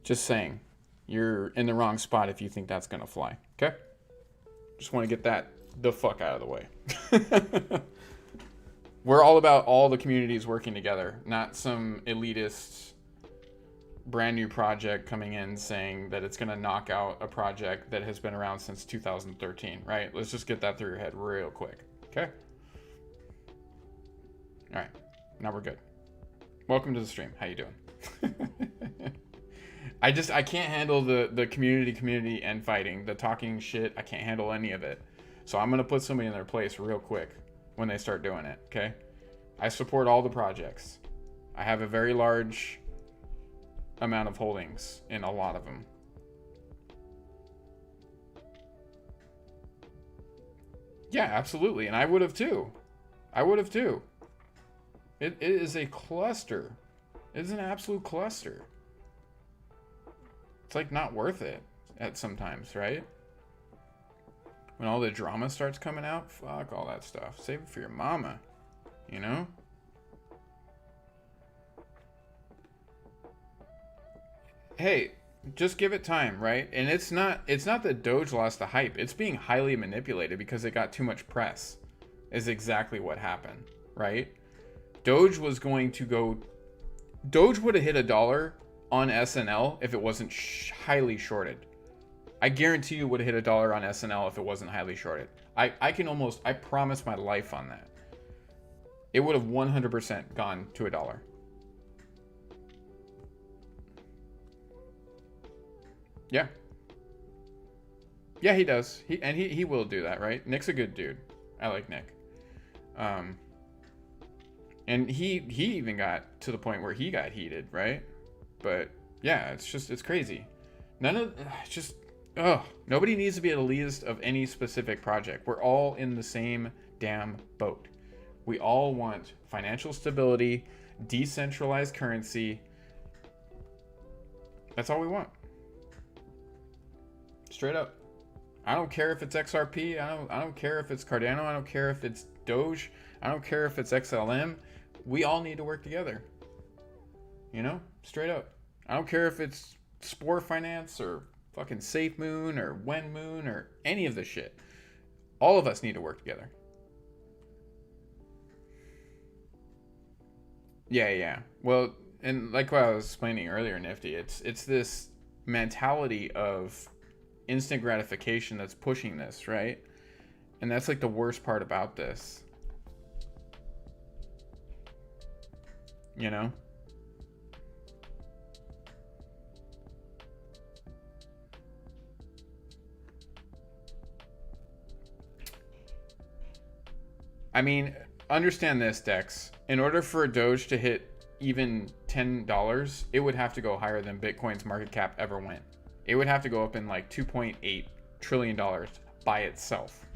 A: just saying, you're in the wrong spot if you think that's gonna fly, okay? Just want to get that the fuck out of the way. We're all about all the communities working together, not some elitist brand new project coming in saying that it's going to knock out a project that has been around since 2013, right? Let's just get that through your head real quick, okay? All right, now we're good. Welcome to the stream. How you doing? I can't handle the community and fighting, the talking shit. I can't handle any of it. So I'm going to put somebody in their place real quick when they start doing it, okay? I support all the projects. I have a very large amount of holdings in a lot of them. Yeah, absolutely. And I would have too. It is a cluster. It is an absolute cluster. It's like not worth it at sometimes, right? When all the drama starts coming out, fuck all that stuff. Save it for your mama, you know? Hey, just give it time, right? And it's not that Doge lost the hype. It's being highly manipulated because it got too much press. Is exactly what happened, right? Doge would have hit $1 on SNL if it wasn't highly shorted. I guarantee you would have hit $1 on SNL if it wasn't highly shorted. I promise my life on that. It would have 100% gone to $1. Yeah. Yeah, he does. He will do that, right? Nick's a good dude. I like Nick. And he even got to the point where he got heated, right? But yeah, it's crazy. Nobody needs to be an elitist of any specific project. We're all in the same damn boat. We all want financial stability, decentralized currency. That's all we want. Straight up. I don't care if it's XRP. I don't care if it's Cardano. I don't care if it's Doge. I don't care if it's XLM. We all need to work together. You know? Straight up. I don't care if it's Spore Finance or fucking SafeMoon or WenMoon or any of this shit. All of us need to work together. Yeah. Well, and like what I was explaining earlier, Nifty, it's this mentality of instant gratification that's pushing this, right? And that's like the worst part about this. You know? I mean, understand this, Dex. In order for Doge to hit even $10, it would have to go higher than Bitcoin's market cap ever went. It would have to go up in like $2.8 trillion by itself.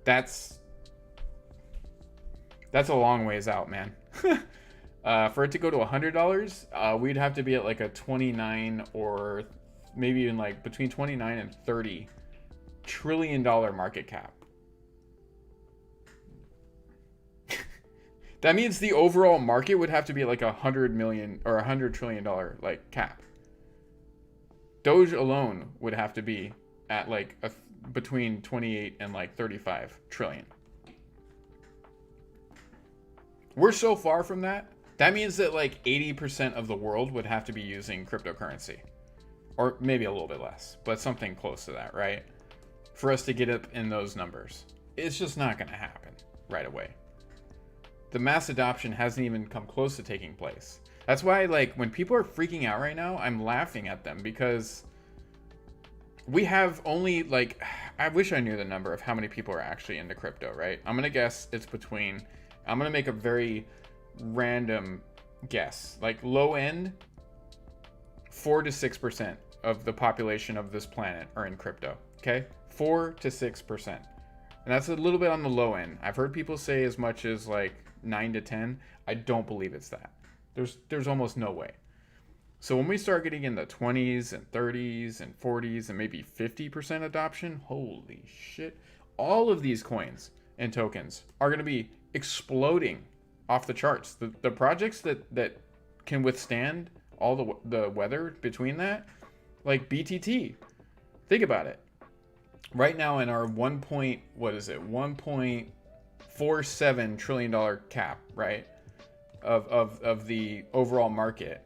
A: That's a long ways out, man. For it to go to $100, we'd have to be at like a 29 or maybe even like between 29 and 30 trillion dollar market cap. That means the overall market would have to be like 100 million or $100 trillion like cap. Doge alone would have to be at like between 28 and like 35 trillion. We're so far from that. That means that like 80% of the world would have to be using cryptocurrency, or maybe a little bit less, but something close to that, right? For us to get up in those numbers. It's just not going to happen right away. The mass adoption hasn't even come close to taking place. That's why, like, when people are freaking out right now, I'm laughing at them, because we have only, like, I wish I knew the number of how many people are actually into crypto, right? I'm going to guess it's between, I'm going to make a very random guess, like low end, 4 to 6% of the population of this planet are in crypto, okay? 4 to 6%. And that's a little bit on the low end. I've heard people say as much as like 9 to 10. I don't believe it's that. There's almost no way. So when we start getting in the 20s and 30s and 40s and maybe 50% adoption, holy shit. All of these coins and tokens are going to be exploding off the charts. The projects that can withstand all the weather between that, like BTT. Think about it. Right now in our 1.47 trillion dollar cap, right? Of the overall market.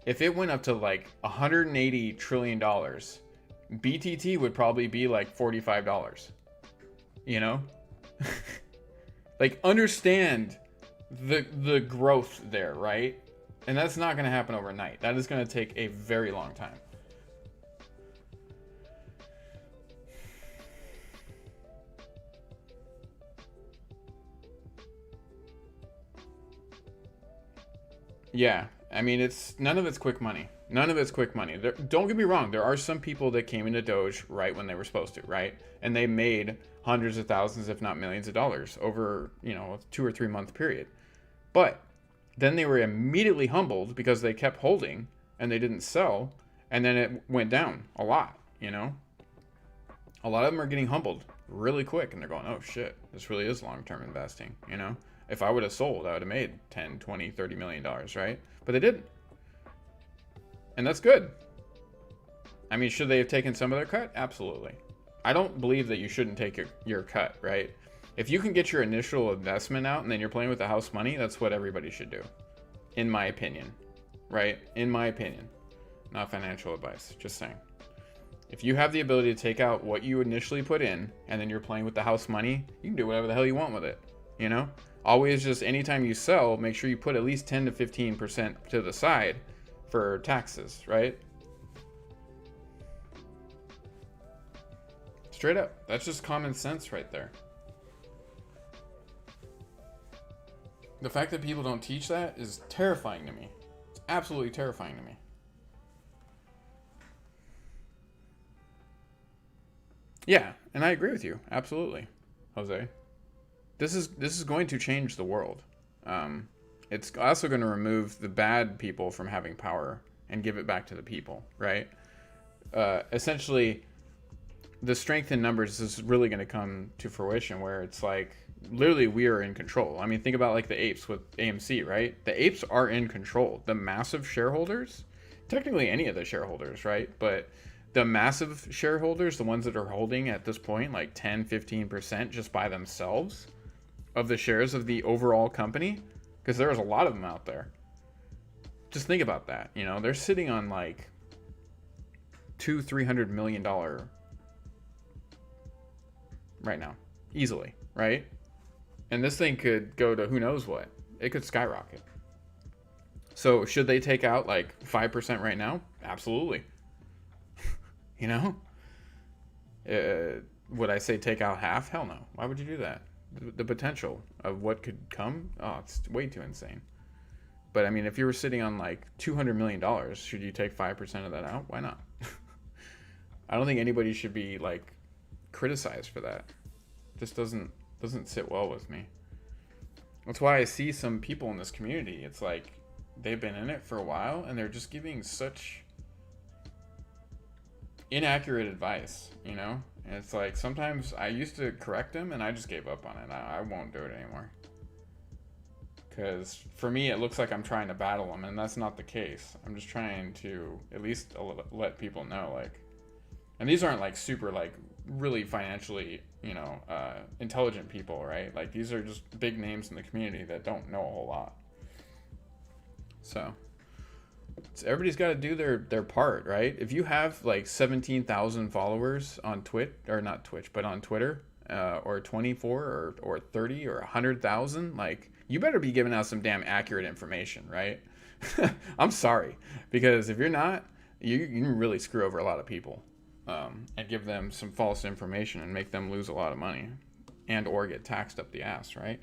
A: If it went up to like $180 trillion, BTT would probably be like $45. You know? Like, understand the growth there, right? And that's not going to happen overnight. That is going to take a very long time. Yeah, I mean, none of it's quick money. None of it's quick money. Don't get me wrong. There are some people that came into Doge right when they were supposed to, right? And they made hundreds of thousands, if not millions of dollars over, a 2 or 3 month period. But then they were immediately humbled because they kept holding and they didn't sell. And then it went down a lot, A lot of them are getting humbled really quick and they're going, oh shit, this really is long-term investing, If I would have sold, I would have made 10, 20, 30 million dollars, right? But they didn't. And that's good. I mean, should they have taken some of their cut? Absolutely. I don't believe that you shouldn't take your cut, right? If you can get your initial investment out and then you're playing with the house money, that's what everybody should do. In my opinion, right? In my opinion. Not financial advice, just saying. If you have the ability to take out what you initially put in and then you're playing with the house money, you can do whatever the hell you want with it, Always just anytime you sell, make sure you put at least 10 to 15% to the side for taxes, right? Straight up. That's just common sense right there. The fact that people don't teach that is terrifying to me. It's absolutely terrifying to me. Yeah, and I agree with you. Absolutely, Jose. This is going to change the world. It's also going to remove the bad people from having power and give it back to the people, right? Essentially, the strength in numbers is really going to come to fruition where it's like, literally, we are in control. I mean, think about like the apes with AMC, right? The apes are in control. The massive shareholders, technically any of the shareholders, right? But the massive shareholders, the ones that are holding at this point, like 10, 15% just by themselves of the shares of the overall company, because there's a lot of them out there. Just think about that. They're sitting on like $200-300 million right now, easily, right? And this thing could go to who knows what. It could skyrocket. So should they take out like 5% right now? Absolutely. Would I say take out half? Hell no. Why would you do that? the potential of what could come, oh, it's way too insane. But I mean, if you were sitting on like $200 million, should you take 5% of that out? Why not? I don't think anybody should be like criticized for that. It just doesn't sit well with me. That's why I see some people in this community. It's like they've been in it for a while and they're just giving such inaccurate advice, you know? And it's like sometimes I used to correct them and I just gave up on it. I won't do it anymore. Because for me, it looks like I'm trying to battle them, and that's not the case. I'm just trying to at least let people know, like, and these aren't like super like really financially, you know, intelligent people, right? Like these are just big names in the community that don't know a whole lot. So everybody's got to do their part, right? If you have like 17,000 followers on Twitch, or not Twitch, but on Twitter, or 24 or 30 or 100,000, like, you better be giving out some damn accurate information, right? I'm sorry, because if you're not, you can really screw over a lot of people, and give them some false information and make them lose a lot of money and or get taxed up the ass, right?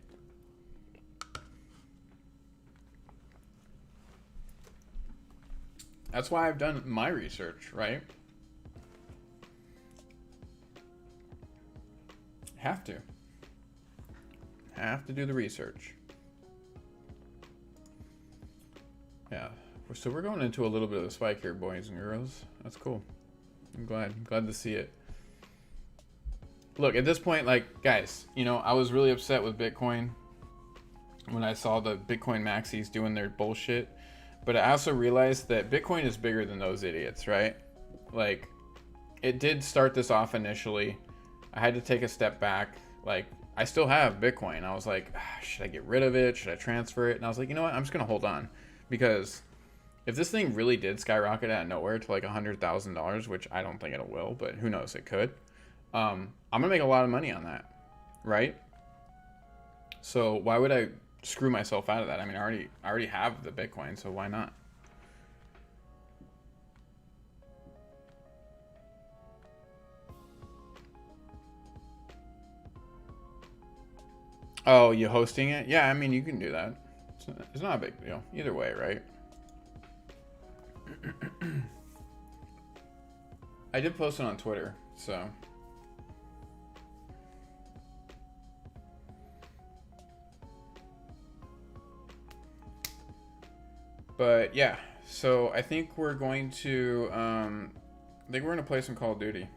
A: That's why I've done my research, right? Have to do the research. Yeah, so we're going into a little bit of a spike here, boys and girls. That's cool. I'm glad to see it. Look, at this point, like, guys, you know, I was really upset with Bitcoin when I saw the Bitcoin maxis doing their bullshit, but I also realized that Bitcoin is bigger than those idiots, right? Like, it did start this off initially. I had to take a step back. Like, I still have Bitcoin. I was like, should I get rid of it? Should I transfer it? And I was like, you know what? I'm just going to hold on. Because if this thing really did skyrocket out of nowhere to like $100,000, which I don't think it will, but who knows, it could. I'm going to make a lot of money on that, right? So why would I screw myself out of that? I mean, I already have the Bitcoin, so why not? Oh, you hosting it? Yeah, I mean, you can do that. It's not a big deal. Either way, right? I did post it on Twitter, so. But yeah, so I think we're going to, play some Call of Duty.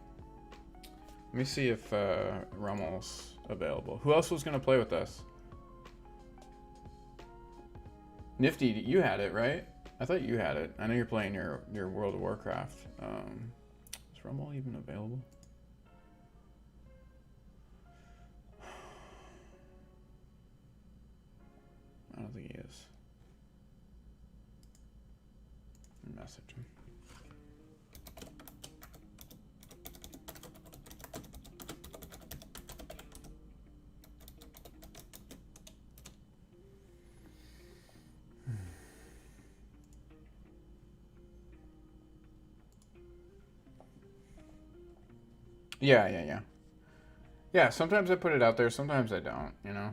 A: Let me see if Rummel's available. Who else was going to play with us? Nifty, you had it, right? I thought you had it. I know you're playing your World of Warcraft. Is Rummel even available? I don't think he is. Message him. Yeah, sometimes I put it out there, sometimes I don't, you know.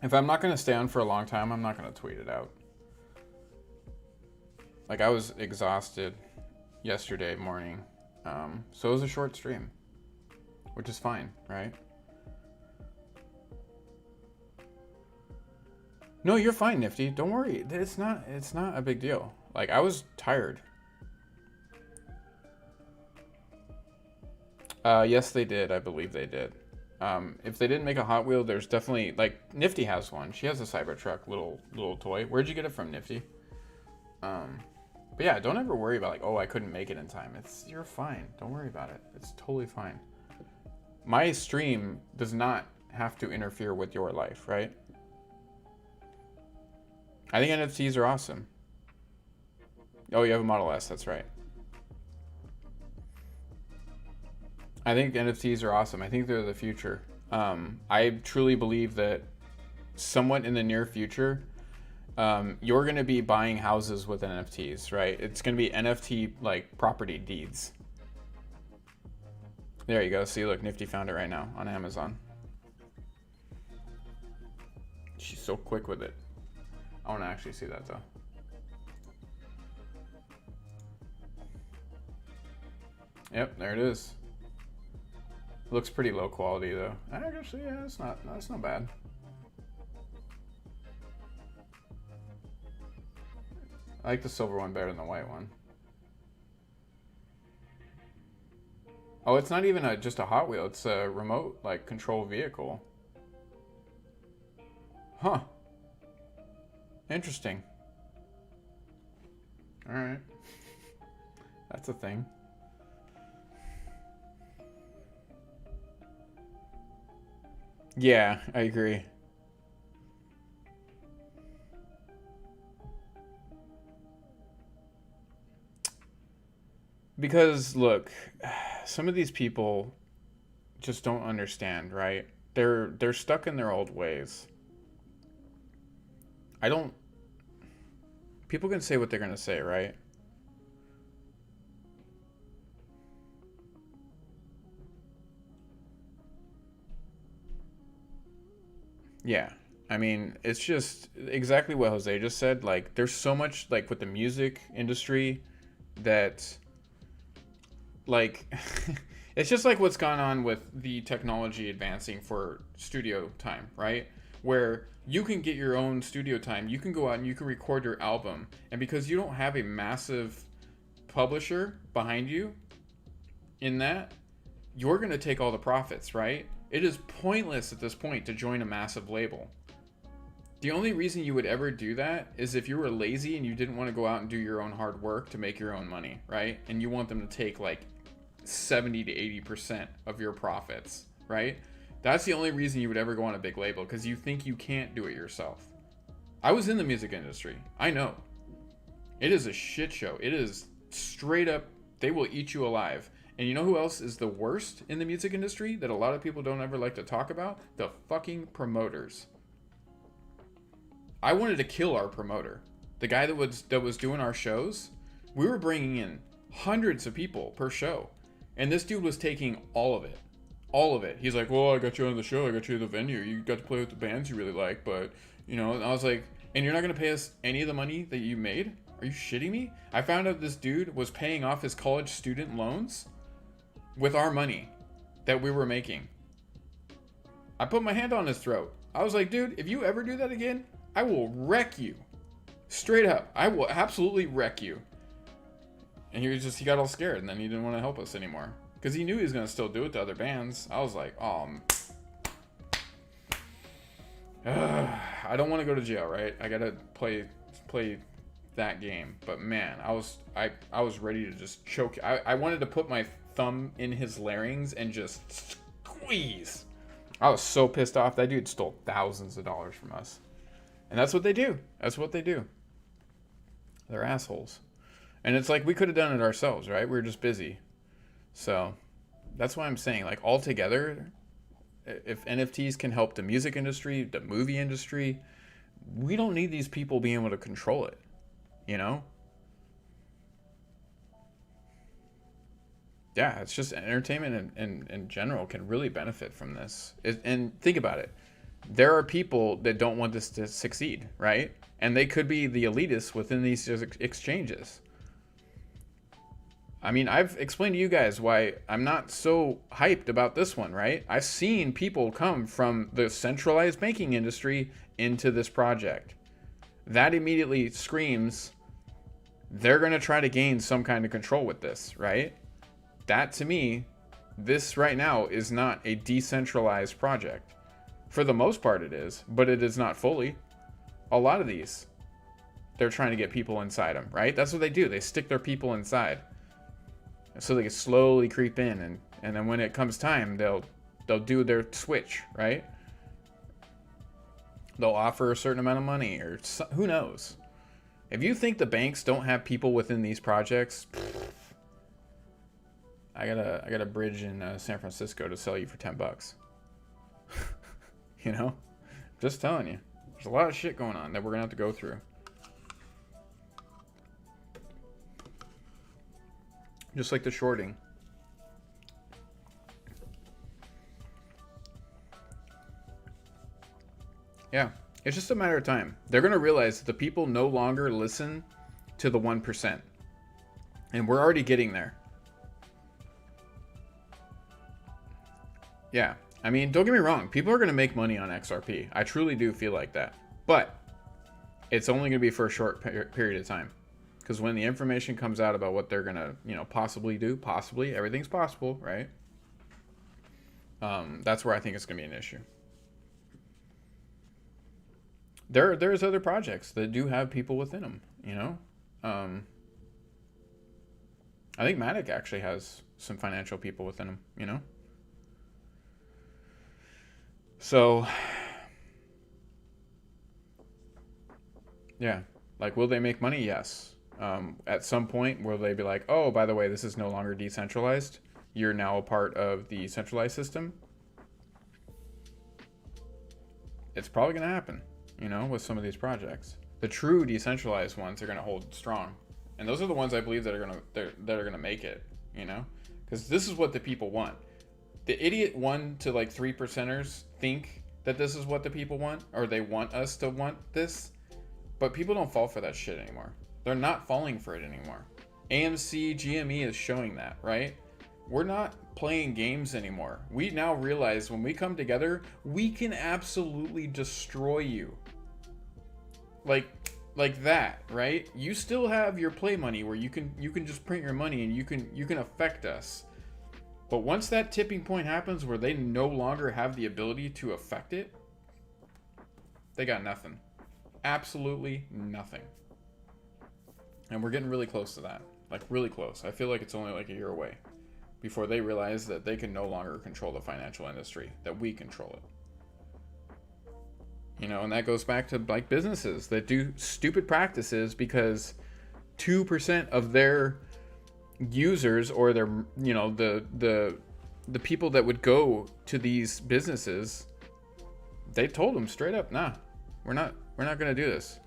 A: If I'm not going to stay on for a long time, I'm not going to tweet it out. Like, I was exhausted yesterday morning, so it was a short stream, which is fine, right? No, you're fine, Nifty. Don't worry. It's not a big deal. Like, I was tired. Yes, they did. I believe they did. If they didn't make a Hot Wheel, there's definitely, like, Nifty has one. She has a Cybertruck little toy. Where'd you get it from, Nifty? But yeah, don't ever worry about, like, oh, I couldn't make it in time. You're fine. Don't worry about it. It's totally fine. My stream does not have to interfere with your life, right? I think NFTs are awesome. Oh, you have a Model S. That's right. I think NFTs are awesome. I think they're the future. I truly believe that somewhat in the near future, you're going to be buying houses with NFTs, right? It's going to be NFT, like, property deeds. There you go. See, look, Nifty found it right now on Amazon. She's so quick with it. I want to actually see that though. Yep, there it is. Looks pretty low quality though. Actually, yeah, that's not bad. I like the silver one better than the white one. Oh, it's not even just a Hot Wheel. It's a remote, like, control vehicle. Huh. Interesting. Alright. That's a thing. Yeah, I agree. Because, look, some of these people just don't understand, right? They're stuck in their old ways. I don't... People can say what they're going to say, right? Yeah. I mean, it's just exactly what Jose just said. Like, there's so much, like, with the music industry that... Like, it's just like what's gone on with the technology advancing for studio time, right? Where you can get your own studio time, you can go out and you can record your album, and because you don't have a massive publisher behind you in that, you're going to take all the profits, right? It is pointless at this point to join a massive label. The only reason you would ever do that is if you were lazy and you didn't want to go out and do your own hard work to make your own money, right? And you want them to take like 70 to 80% of your profits, right? That's the only reason you would ever go on a big label, because you think you can't do it yourself. I was in the music industry. I know. It is a shit show. It is straight up, they will eat you alive. And you know who else is the worst in the music industry that a lot of people don't ever like to talk about? The fucking promoters. I wanted to kill our promoter. The guy that was doing our shows. We were bringing in hundreds of people per show. And this dude was taking all of it. All of it. He's like, well, I got you on the show. I got you at the venue. You got to play with the bands you really like. But, you know, and I was like, and you're not going to pay us any of the money that you made? Are you shitting me? I found out this dude was paying off his college student loans with our money that we were making. I put my hand on his throat. I was like, dude, if you ever do that again, I will wreck you. Straight up. I will absolutely wreck you. And he got all scared, and then he didn't want to help us anymore. Because he knew he was going to still do it to other bands. I was like, I don't want to go to jail, right? I got to play that game. But man, I was ready to just choke. I wanted to put my thumb in his larynx and just squeeze. I was so pissed off. That dude stole thousands of dollars from us. And that's what they do. That's what they do. They're assholes. And it's like we could have done it ourselves, right? We were just busy. So that's why I'm saying, like, altogether, if NFTs can help the music industry, the movie industry, we don't need these people being able to control it, you know? Yeah, it's just entertainment in general can really benefit from this. And think about it. There are people that don't want this to succeed, right? And they could be the elitists within these exchanges. I mean, I've explained to you guys why I'm not so hyped about this one, right? I've seen people come from the centralized banking industry into this project. That immediately screams they're going to try to gain some kind of control with this, right? That, to me, this right now is not a decentralized project. For the most part it is, but it is not fully. A lot of these, they're trying to get people inside them, right? That's what they do. They stick their people inside. So they can slowly creep in, and then when it comes time, they'll do their switch, right? They'll offer a certain amount of money, or who knows. If you think the banks don't have people within these projects, I got a bridge in San Francisco to sell you for $10. You know, just telling you, there's a lot of shit going on that we're gonna have to go through. Just like the shorting. Yeah, It's just a matter of time. They're going to realize that the people no longer listen to the 1%. And we're already getting there. Yeah. I mean, don't get me wrong. People are going to make money on XRP. I truly do feel like that. But it's only going to be for a short period of time. Because when the information comes out about what they're going to, possibly do, everything's possible, right? That's where I think it's going to be an issue. There's other projects that do have people within them, I think Matic actually has some financial people within them, So, yeah. Like, will they make money? Yes. At some point, will they be like, oh, by the way, this is no longer decentralized. You're now a part of the centralized system. It's probably going to happen, with some of these projects. The true decentralized ones are going to hold strong. And those are the ones I believe that are going to make it, because this is what the people want. The idiot 1 to 3%ers think that this is what the people want, or they want us to want this, but people don't fall for that shit anymore. They're not falling for it anymore. AMC, GME is showing that, right? We're not playing games anymore. We now realize when we come together, we can absolutely destroy you. Like that, right? You still have your play money where you can just print your money and you can affect us. But once that tipping point happens where they no longer have the ability to affect it, they got nothing. Absolutely nothing. And we're getting really close to that. Like, really close. I feel like it's only like a year away before they realize that they can no longer control the financial industry, that we control it. And that goes back to businesses that do stupid practices because 2% of their users or their the people that would go to these businesses, they told them straight up, nah, we're not going to do this.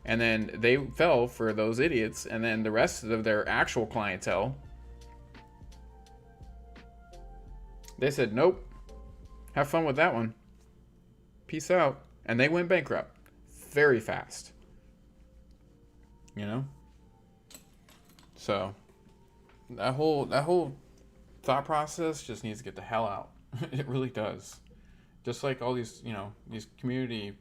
A: And then they fell for those idiots, and then the rest of their actual clientele, they said, nope, have fun with that one, peace out. And they went bankrupt very fast. So that whole thought process just needs to get the hell out. It really does. Just like all these, these community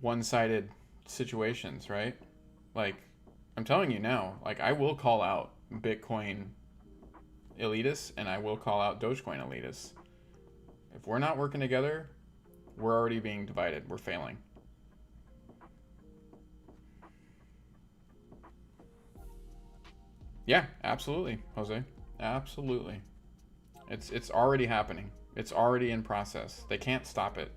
A: one-sided situations, right? Like, I'm telling you now, I will call out Bitcoin elitists and I will call out DogeCoin elitists. If we're not working together, we're already being divided. We're failing. Yeah, absolutely, Jose. Absolutely. It's already happening. It's already in process. They can't stop it.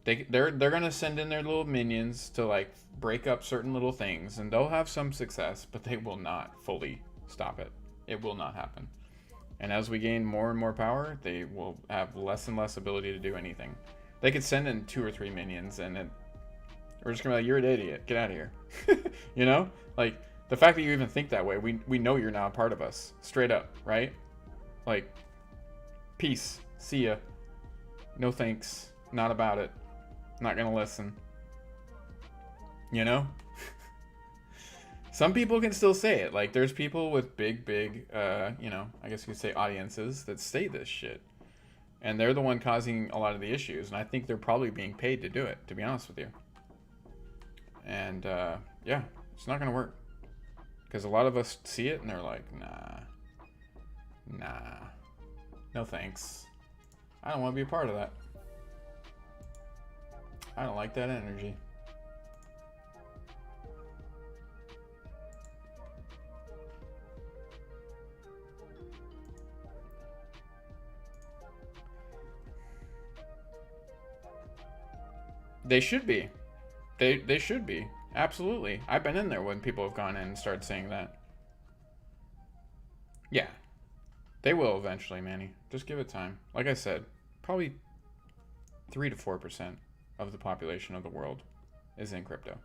A: They're gonna send in their little minions to break up certain little things, and they'll have some success, but they will not fully stop it. It will not happen. And as we gain more and more power, they will have less and less ability to do anything. They could send in 2 or 3 minions, and we're just gonna be like, you're an idiot. Get out of here. The fact that you even think that way, we know you're now a part of us. Straight up, right? Peace. See ya. No thanks. Not about it. Not gonna listen. Some people can still say it. There's people with big, I guess you could say audiences that say this shit. And they're the one causing a lot of the issues. And I think they're probably being paid to do it, to be honest with you. And, yeah, it's not going to work. Because a lot of us see it and they're like, nah, no thanks. I don't want to be a part of that. I don't like that energy. They should be. They should be. Absolutely. I've been in there when people have gone in and started saying that. Yeah. They will eventually, Manny. Just give it time. Like I said, probably 3 to 4% of the population of the world is in crypto.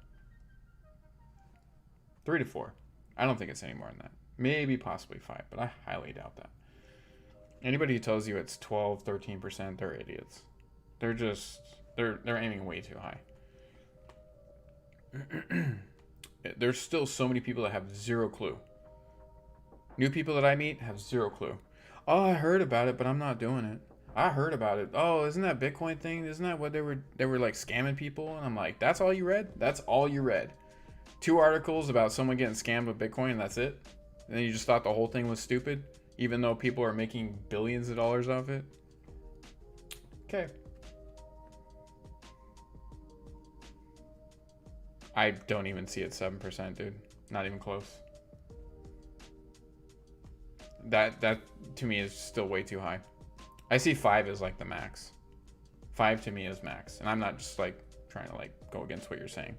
A: 3 to 4. I don't think it's any more than that. Maybe possibly 5, but I highly doubt that. Anybody who tells you it's 12, 13%, they're idiots. They're just They're aiming way too high. There's still so many people that have zero clue. New people that I meet have zero clue. Oh, I heard about it, but I'm not doing it. I heard about it. Oh, isn't that Bitcoin thing? Isn't that what they were like scamming people? And I'm like, that's all you read? That's all you read? 2 articles about someone getting scammed with Bitcoin, and that's it? And then you just thought the whole thing was stupid, even though people are making billions of dollars off it? Okay. I don't even see it 7%, dude. Not even close. That to me is still way too high. I see 5 as like the max. 5 to me is max, and I'm not just like trying to like go against what you're saying,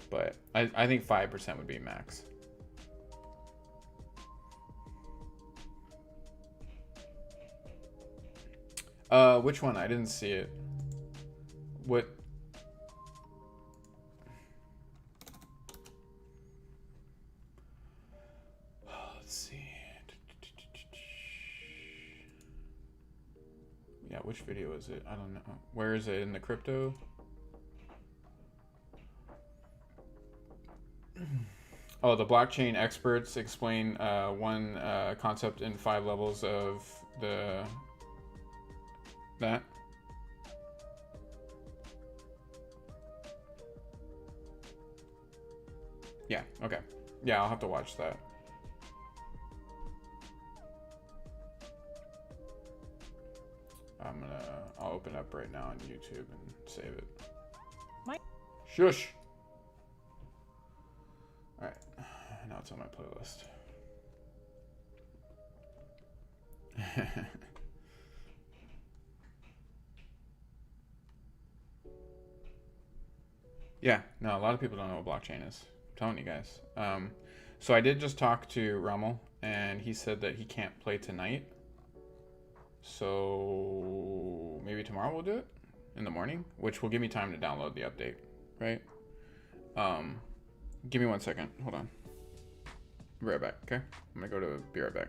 A: but I think 5% would be max. Which one? I didn't see it. What? Let's see. Yeah, which video is it? I don't know. Where is it? In the crypto? Oh, the blockchain experts explain one concept in 5 levels of that. Yeah, okay. Yeah, I'll have to watch that. I'll open up right now on YouTube and save it. Shush! Alright, now it's on my playlist. Yeah, no, a lot of people don't know what blockchain is. I'm telling you guys. So I did just talk to Rommel, and he said that he can't play tonight. So maybe tomorrow we'll do it in the morning, which will give me time to download the update, right? Give me 1 second. Hold on. Be right back, okay? I'm gonna go to be right back.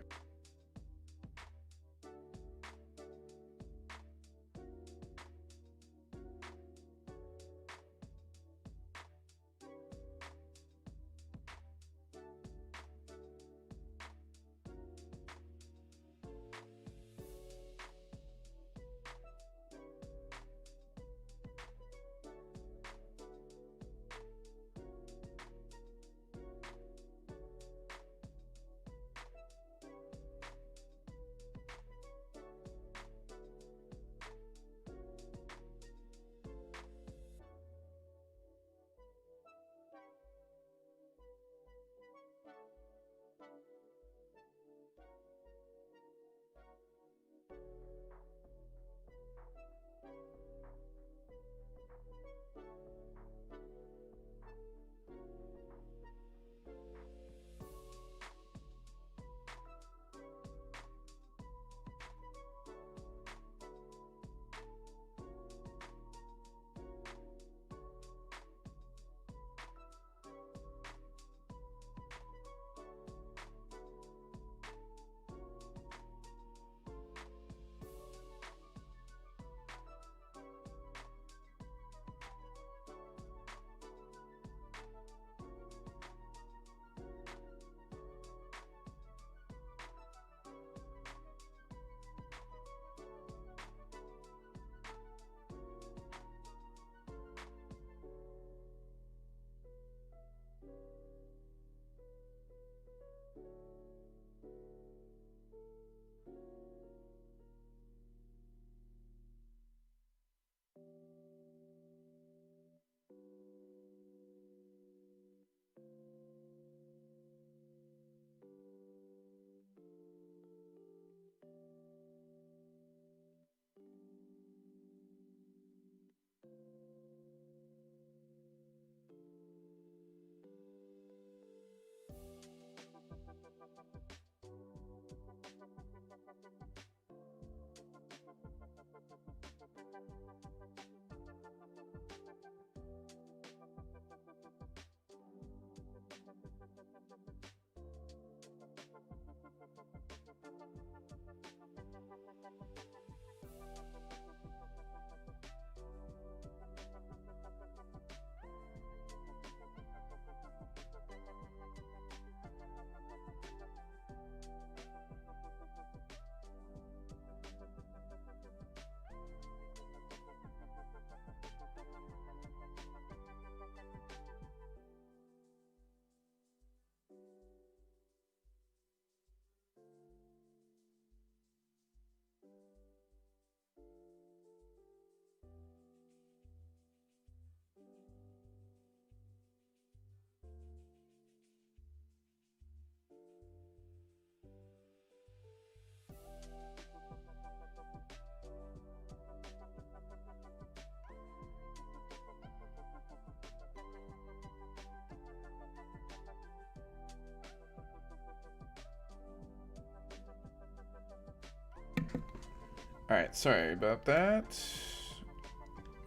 A: All right, sorry about that.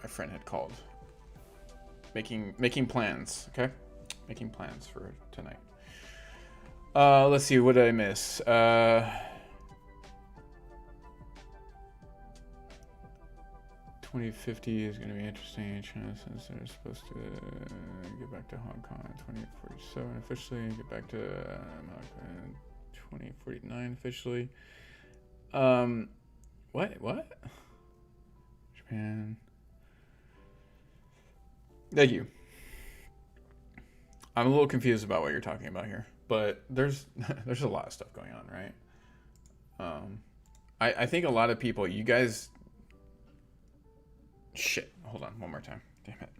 A: My friend had called. Making plans, okay? Making plans for tonight. Let's see, what did I miss? 2050 is going to be interesting. China says they're supposed to get back to Hong Kong in 2047 officially, get back to 2049 officially. What? Japan. Thank you. I'm a little confused about what you're talking about here, but there's a lot of stuff going on, right? I think a lot of people, you guys. Shit. Hold on, one more time. Damn it.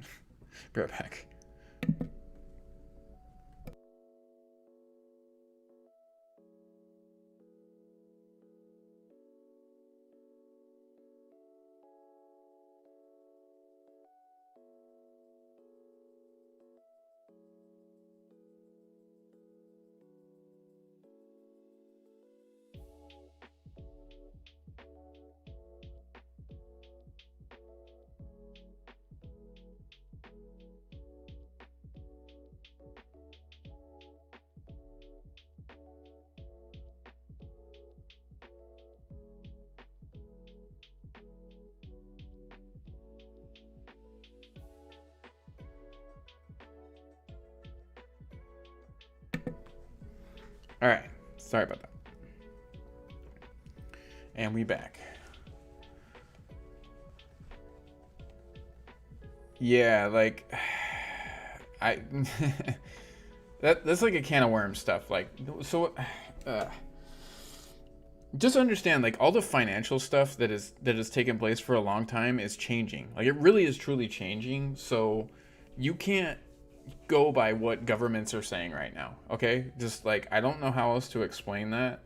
A: Be right back. All right, sorry about that. And we back. Yeah, like that's like a can of worms stuff. Like, so just understand, like, all the financial stuff that has taken place for a long time is changing. Like, it really is truly changing. So you can't go by what governments are saying right now, okay? Just like, I don't know how else to explain that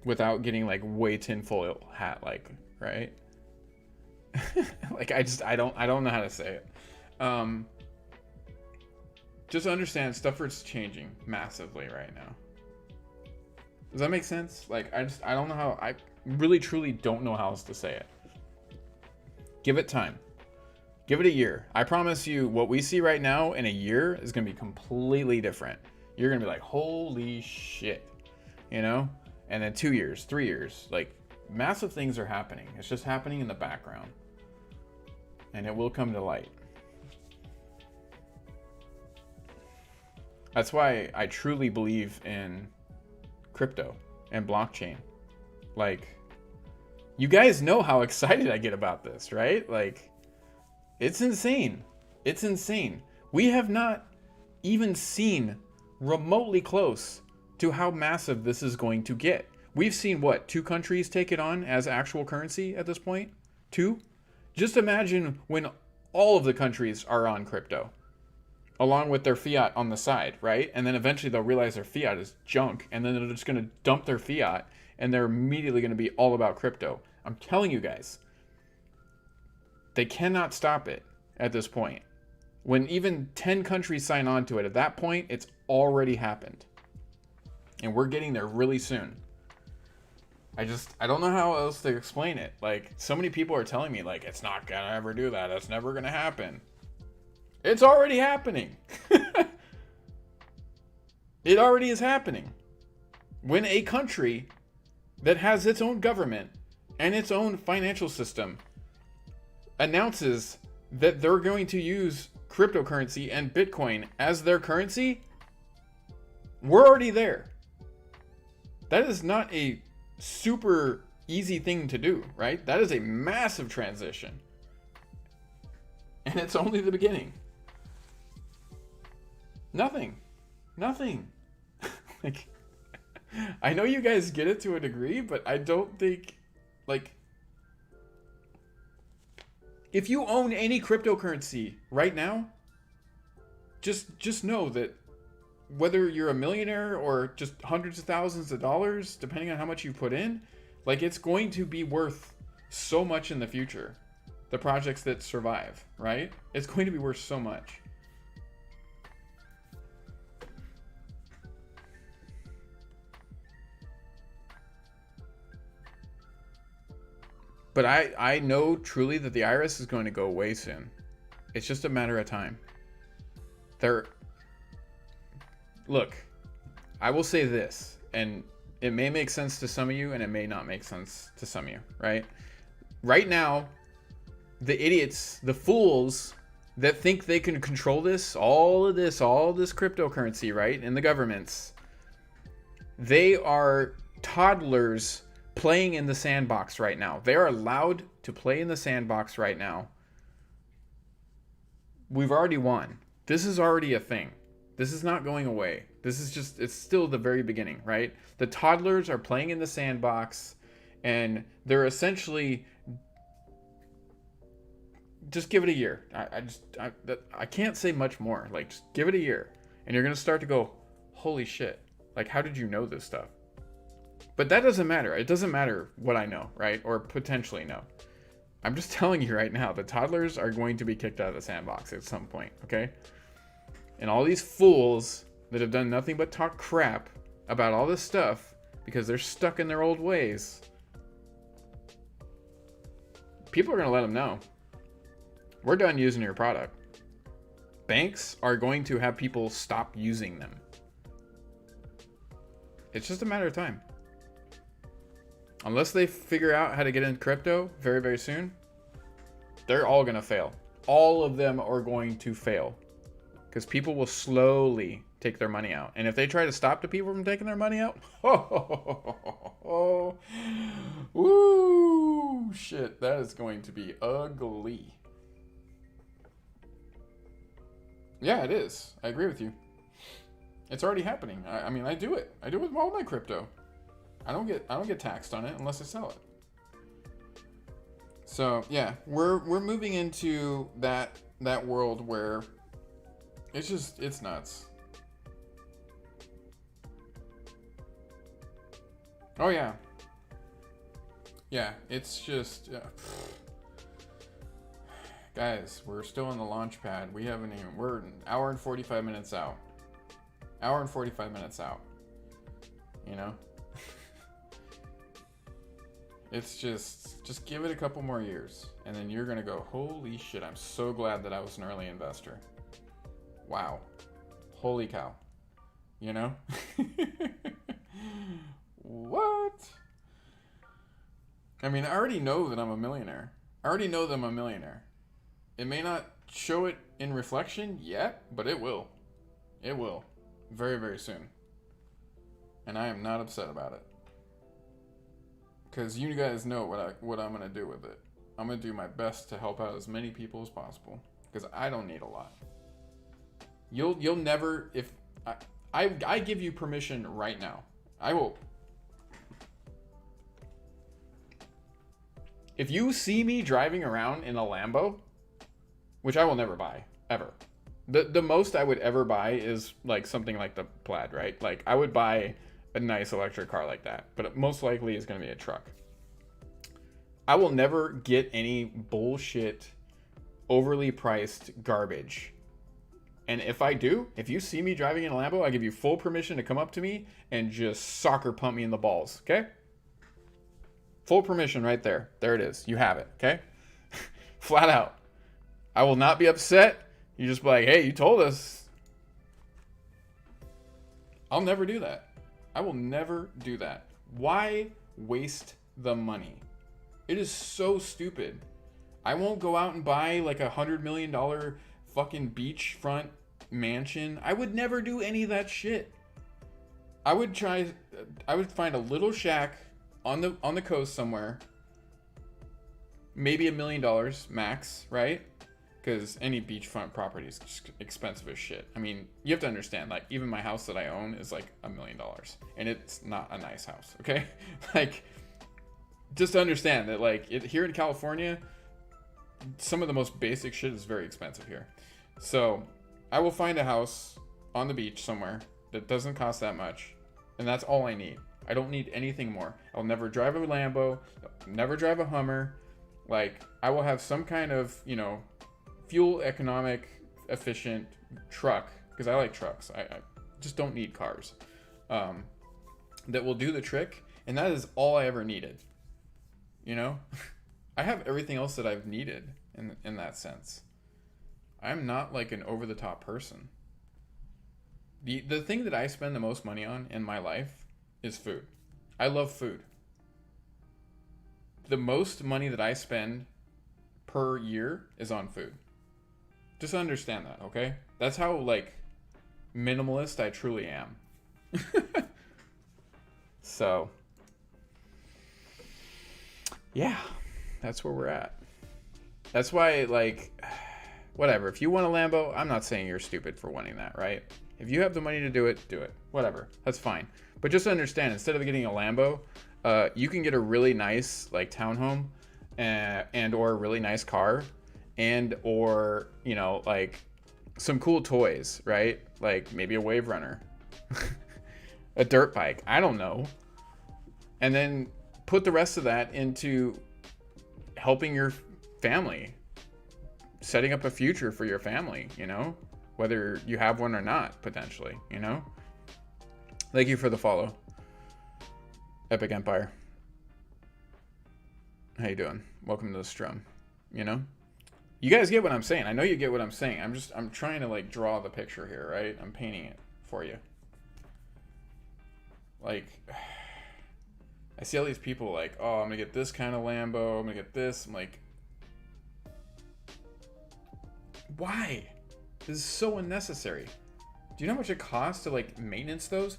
A: without getting like way tinfoil hat, like, right? Like, I don't know how to say it. Just understand stuff is changing massively right now. Does that make sense? Like, I don't know how, I really truly don't know how else to say it. Give it time. Give it a year. I promise you, what we see right now in a year is going to be completely different. You're going to be like, holy shit, you know? And then 2 years, 3 years, like, massive things are happening. It's just happening in the background. And it will come to light. That's why I truly believe in crypto and blockchain. Like, you guys know how excited I get about this, right? Like, it's insane. It's insane. We have not even seen remotely close to how massive this is going to get. We've seen, what, 2 countries take it on as actual currency at this point? 2? Just imagine when all of the countries are on crypto, along with their fiat on the side, right? And then eventually they'll realize their fiat is junk, and then they're just going to dump their fiat, and they're immediately going to be all about crypto. I'm telling you guys. They cannot stop it at this point. When even 10 countries sign on to it, at that point, it's already happened. And we're getting there really soon. I don't know how else to explain it. Like, so many people are telling me, like, it's not gonna ever do that. That's never gonna happen. It's already happening. It already is happening. When a country that has its own government and its own financial system announces that they're going to use cryptocurrency and Bitcoin as their currency, we're already there. That is not a super easy thing to do, right? That is a massive transition. And it's only the beginning. Nothing. Like, I know you guys get it to a degree, but I don't think, like, if you own any cryptocurrency right now, just know that whether you're a millionaire or just hundreds of thousands of dollars, depending on how much you put in, like, it's going to be worth so much in the future. The projects that survive, right? It's going to be worth so much. But I know truly that the IRS is going to go away soon. It's just a matter of time. Look, I will say this, and it may make sense to some of you, and it may not make sense to some of you, right? Right now, the idiots, the fools that think they can control all this cryptocurrency, right? And the governments, they are toddlers playing in the sandbox right now. They are allowed to play in the sandbox right now. We've already won. This is already a thing. This is not going away. This is just, it's still the very beginning, right? The toddlers are playing in the sandbox, and they're essentially, just give it a year. I can't say much more. Like, just give it a year, and you're going to start to go, holy shit. Like, how did you know this stuff? But that doesn't matter. It doesn't matter what I know, right? Or potentially know. I'm just telling you right now, the toddlers are going to be kicked out of the sandbox at some point, okay? And all these fools that have done nothing but talk crap about all this stuff because they're stuck in their old ways, people are going to let them know. We're done using your product. Banks are going to have people stop using them. It's just a matter of time. Unless they figure out how to get into crypto very, very soon, they're all going to fail. All of them are going to fail. Because people will slowly take their money out. And if they try to stop the people from taking their money out, woo, shit, that is going to be ugly. Yeah, it is. I agree with you. It's already happening. I mean, I do it. I do it with all my crypto. I don't get taxed on it unless I sell it. So yeah, we're moving into that world where it's nuts. Oh yeah. Yeah, it's just guys, we're still in the launch pad. We're an hour and 45 minutes out. Hour and 45 minutes out. You know? It's just give it a couple more years, and then you're gonna go, holy shit, I'm so glad that I was an early investor. Wow. Holy cow. You know? What? I mean, I already know that I'm a millionaire. It may not show it in reflection yet, but it will. It will. Very, very soon. And I am not upset about it. Because you guys know what I'm going to do with it. I'm going to do my best to help out as many people as possible. Because I don't need a lot. You'll never, if I give you permission right now. I will. If you see me driving around in a Lambo, which I will never buy, ever. The most I would ever buy is like something like the Plaid, right? Like I would buy a nice electric car like that, but it most likely is going to be a truck. I will never get any bullshit, overly priced garbage. And if I do, if you see me driving in a Lambo, I give you full permission to come up to me and just soccer pump me in the balls, okay? Full permission right there. There it is. You have it, okay? Flat out. I will not be upset. You just be like, hey, you told us. I'll never do that. I will never do that. Why waste the money? It is so stupid. I won't go out and buy like $100 million fucking beachfront mansion. I would never do any of that shit. I would find a little shack on the coast somewhere. Maybe $1 million max, right? Because any beachfront property is just expensive as shit. I mean, you have to understand, like, even my house that I own is like $1 million. And it's not a nice house, okay? Like, just to understand that, like, here in California, some of the most basic shit is very expensive here. So, I will find a house on the beach somewhere that doesn't cost that much. And that's all I need. I don't need anything more. I'll never drive a Lambo, never drive a Hummer. Like, I will have some kind of, you know, fuel economic efficient truck, because I like trucks. I just don't need cars, that will do the trick, and that is all I ever needed. You know, I have everything else that I've needed in that sense. I'm not like an over the top person. The thing that I spend the most money on in my life is food. I love food. The most money that I spend per year is on food. Just understand that, okay? That's how like minimalist I truly am. So, yeah, that's where we're at. That's why, like, whatever. If you want a Lambo, I'm not saying you're stupid for wanting that, right? If you have the money to do it, do it. Whatever. That's fine. But just understand, instead of getting a Lambo, you can get a really nice, like, townhome and or a really nice car and or, you know, like, some cool toys, right? Like, maybe a Wave Runner. A dirt bike. I don't know. And then put the rest of that into helping your family, setting up a future for your family, you know, whether you have one or not, potentially, you know. Thank you for the follow, Epic Empire. How you doing? Welcome to the strum. You know, you guys get what I'm saying. I know you get what I'm saying. I'm trying to like draw the picture here, right? I'm painting it for you. Like, I see all these people like, oh, I'm gonna get this kind of Lambo, I'm gonna get this. I'm like, why? This is so unnecessary. Do you know how much it costs to like maintenance those?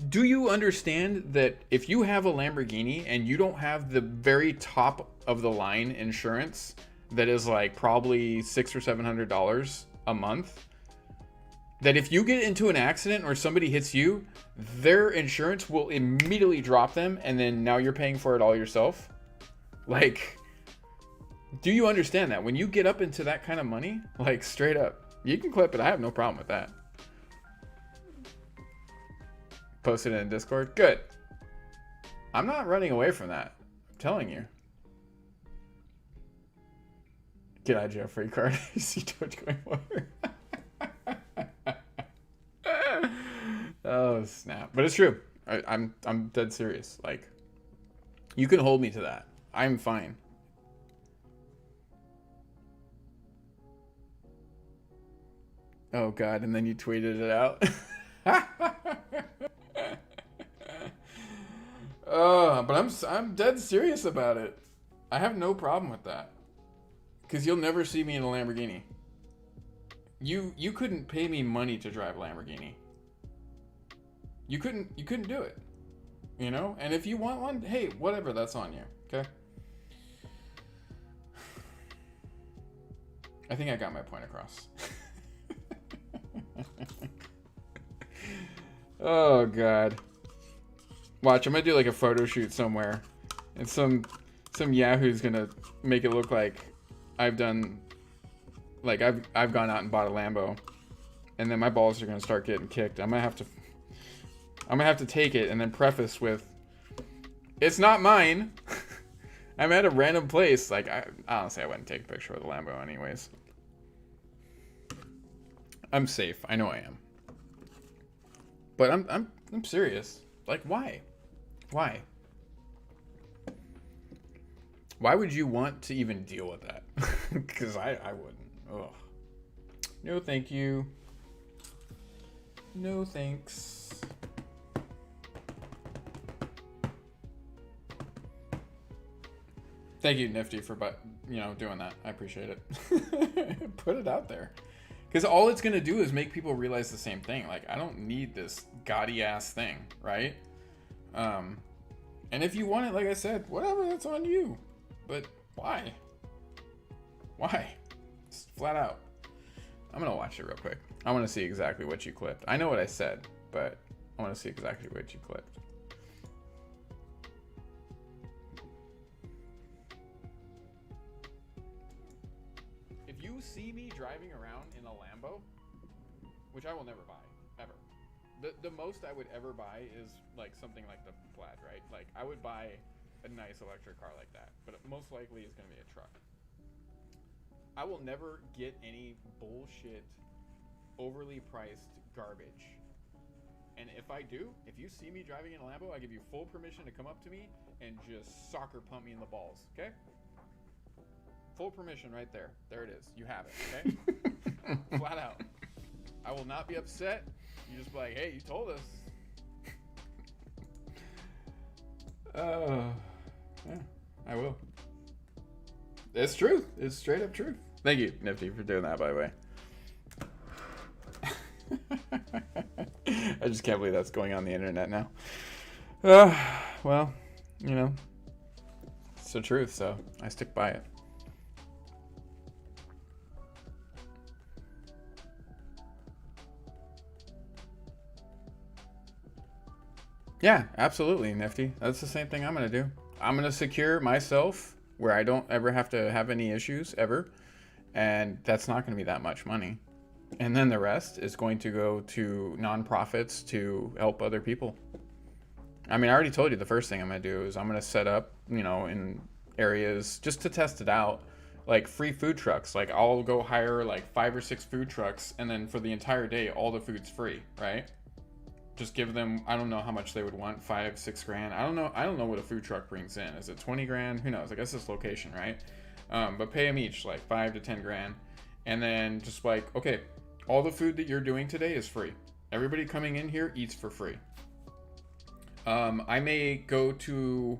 A: Do you understand that if you have a Lamborghini and you don't have the very top of the line insurance that is like probably $600 or $700 a month, that if you get into an accident or somebody hits you, their insurance will immediately drop them, and then now you're paying for it all yourself? Like, do you understand that? When you get up into that kind of money, like straight up, you can clip it. I have no problem with that. Post it in Discord. Good. I'm not running away from that. I'm telling you. Get out of jail free card. You see DogeCoin Warrior. Oh snap! But it's true. I'm dead serious. Like, you can hold me to that. I'm fine. Oh god! And then you tweeted it out. But I'm dead serious about it. I have no problem with that. Cause you'll never see me in a Lamborghini. You couldn't pay me money to drive Lamborghini. You couldn't do it. You know? And if you want one, hey, whatever, that's on you. Okay? I think I got my point across. Oh god. Watch, I'm gonna do like a photo shoot somewhere. And some Yahoo's gonna make it look like I've done, like I've gone out and bought a Lambo, and then my balls are gonna start getting kicked. I'm gonna have to take it and then preface with, it's not mine. I'm at a random place. Like, honestly, I wouldn't take a picture with a Lambo anyways. I'm safe. I know I am. But I'm serious. Like, why? Why? Why would you want to even deal with that? Because I wouldn't. Ugh. No, thank you. No, thanks. Thank you, Nifty, for doing that. I appreciate it. Put it out there. Because all it's going to do is make people realize the same thing. Like, I don't need this gaudy ass thing, right? And if you want it, like I said, whatever, that's on you. But why? Why? Just flat out. I'm going to watch it real quick. I want to see exactly what you clipped. I know what I said, but I want to see exactly what you clipped. If you see me driving around in a Lambo, which I will never buy, ever. The most I would ever buy is like something like the Plaid, right? Like, I would buy a nice electric car like that, but most likely it's going to be a truck. I will never get any bullshit, overly priced garbage. And if I do, if you see me driving in a Lambo, I give you full permission to come up to me and just soccer pump me in the balls, okay? full permission right there. There it is. You have it, okay? Flat out. I will not be upset. You just be like, hey, you told us. Yeah, I will. It's truth. It's straight up truth. Thank you, Nifty, for doing that, by the way. I just can't believe that's going on the internet now. Well, you know, it's the truth, so I stick by it. Yeah, absolutely, Nifty. That's the same thing I'm going to do. I'm going to secure myself where I don't ever have to have any issues ever. And that's not going to be that much money. And then the rest is going to go to nonprofits to help other people. I mean, I already told you the first thing I'm going to do is I'm going to set up, you know, in areas just to test it out, like free food trucks. Like I'll go hire like 5 or 6 food trucks, and then for the entire day, all the food's free, right? Just give them, I don't know how much they would want, 5-6 grand. I don't know what a food truck brings in. Is it 20 grand? Who knows? I guess it's location, right? But pay them each like 5 to 10 grand. And then just like, okay, all the food that you're doing today is free. Everybody coming in here eats for free. I may go to,